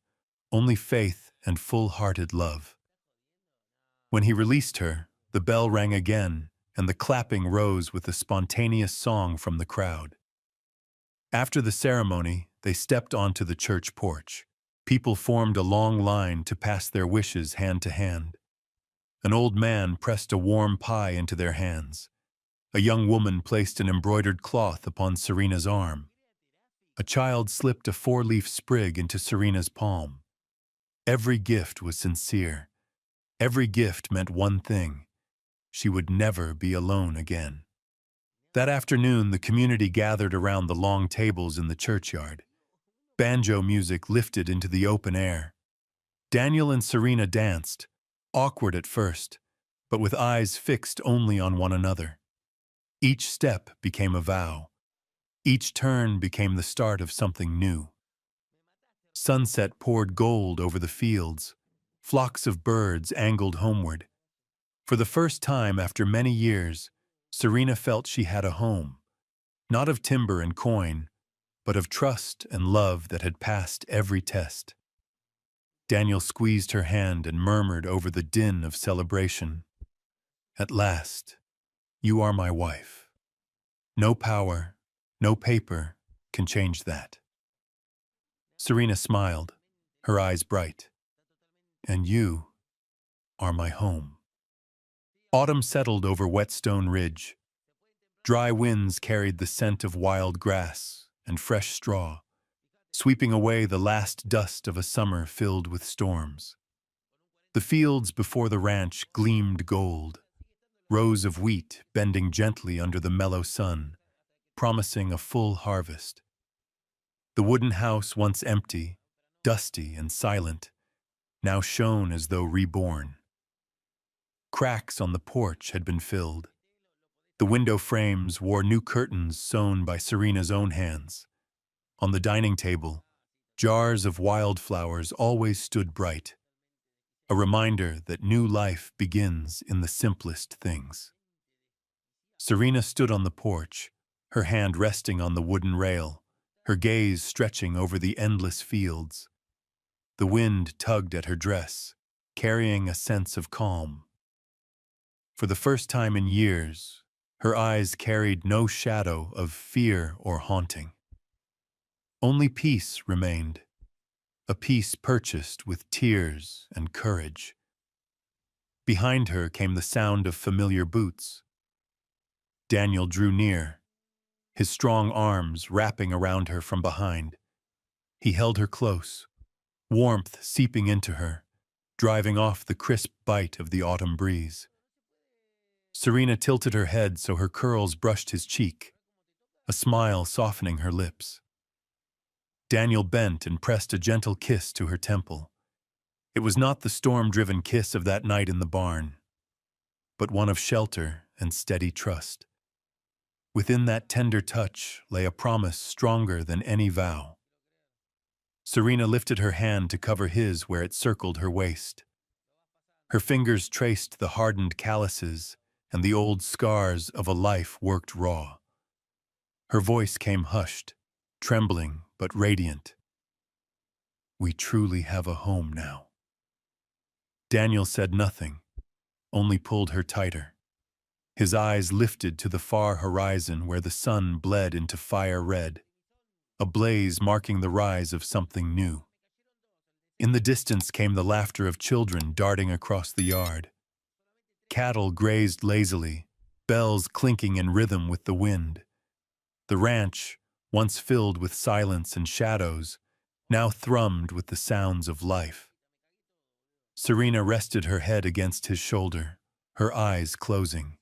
only faith and full-hearted love. When he released her, the bell rang again, and the clapping rose with a spontaneous song from the crowd. After the ceremony, they stepped onto the church porch. People formed a long line to pass their wishes hand to hand. An old man pressed a warm pie into their hands. A young woman placed an embroidered cloth upon Serena's arm. A child slipped a four-leaf sprig into Serena's palm. Every gift was sincere. Every gift meant one thing: she would never be alone again. That afternoon, the community gathered around the long tables in the churchyard. Banjo music lifted into the open air. Daniel and Serena danced, awkward at first, but with eyes fixed only on one another. Each step became a vow. Each turn became the start of something new. Sunset poured gold over the fields. Flocks of birds angled homeward. For the first time after many years, Serena felt she had a home, not of timber and coin, but of trust and love that had passed every test. Daniel squeezed her hand and murmured over the din of celebration, At last, you are my wife. No power, no paper can change that. Serena smiled, her eyes bright. And you are my home. Autumn settled over Whetstone Ridge. Dry winds carried the scent of wild grass and fresh straw, sweeping away the last dust of a summer filled with storms. The fields before the ranch gleamed gold, rows of wheat bending gently under the mellow sun, promising a full harvest. The wooden house, once empty, dusty and silent, now shone as though reborn. Cracks on the porch had been filled. The window frames wore new curtains sewn by Serena's own hands. On the dining table, jars of wildflowers always stood bright, a reminder that new life begins in the simplest things. Serena stood on the porch, her hand resting on the wooden rail, her gaze stretching over the endless fields. The wind tugged at her dress, carrying a sense of calm. For the first time in years, Her eyes carried no shadow of fear or haunting. Only peace remained, a peace purchased with tears and courage. Behind her came the sound of familiar boots. Daniel drew near, his strong arms wrapping around her from behind. He held her close, warmth seeping into her, driving off the crisp bite of the autumn breeze. Serena tilted her head so her curls brushed his cheek, a smile softening her lips. Daniel bent and pressed a gentle kiss to her temple. It was not the storm-driven kiss of that night in the barn, but one of shelter and steady trust. Within that tender touch lay a promise stronger than any vow. Serena lifted her hand to cover his where it circled her waist. Her fingers traced the hardened calluses and the old scars of a life worked raw. Her voice came hushed, trembling but radiant. "We truly have a home now." Daniel said nothing, only pulled her tighter. His eyes lifted to the far horizon where the sun bled into fire red, a blaze marking the rise of something new. In the distance came the laughter of children darting across the yard. Cattle grazed lazily, bells clinking in rhythm with the wind. The ranch, once filled with silence and shadows, now thrummed with the sounds of life. Serena rested her head against his shoulder, her eyes closing.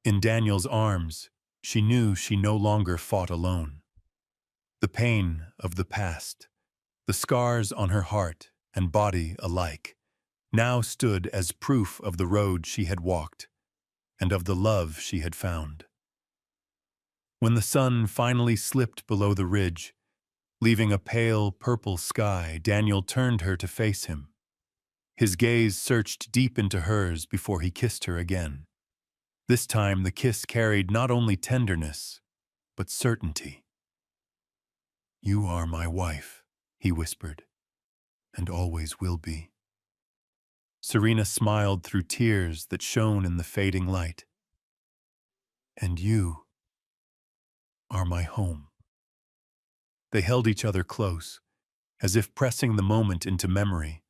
In Daniel's arms, she knew she no longer fought alone. The pain of the past, the scars on her heart and body alike, now stood as proof of the road she had walked and of the love she had found. When the sun finally slipped below the ridge, leaving a pale purple sky, Daniel turned her to face him. His gaze searched deep into hers before he kissed her again. This time the kiss carried not only tenderness, but certainty. "You are my wife," he whispered, "and always will be." Serena smiled through tears that shone in the fading light. "And you are my home." They held each other close, as if pressing the moment into memory,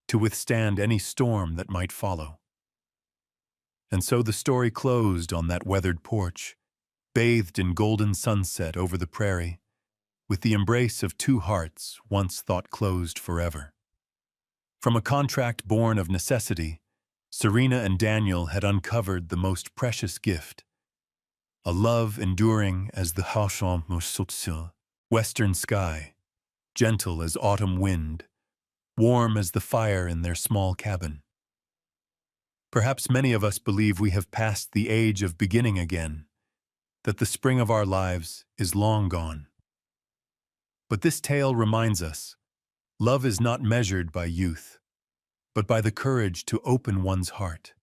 to withstand any storm that might follow. And so the story closed on that weathered porch, bathed in golden sunset over the prairie, with the embrace of two hearts once thought closed forever. From a contract born of necessity, Serena and Daniel had uncovered the most precious gift, a love enduring as the western sky, gentle as autumn wind, warm as the fire in their small cabin. Perhaps many of us believe we have passed the age of beginning again, that the spring of our lives is long gone. But this tale reminds us, love is not measured by youth, but by the courage to open one's heart,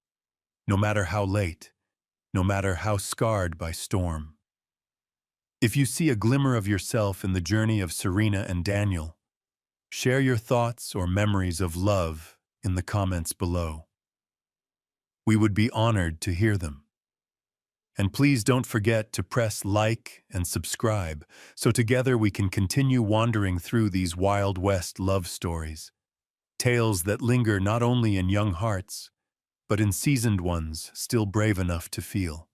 no matter how late, no matter how scarred by storm. If you see a glimmer of yourself in the journey of Serena and Daniel, share your thoughts or memories of love in the comments below. We would be honored to hear them. And please don't forget to press like and subscribe so together we can continue wandering through these Wild West love stories, tales that linger not only in young hearts, but in seasoned ones still brave enough to feel.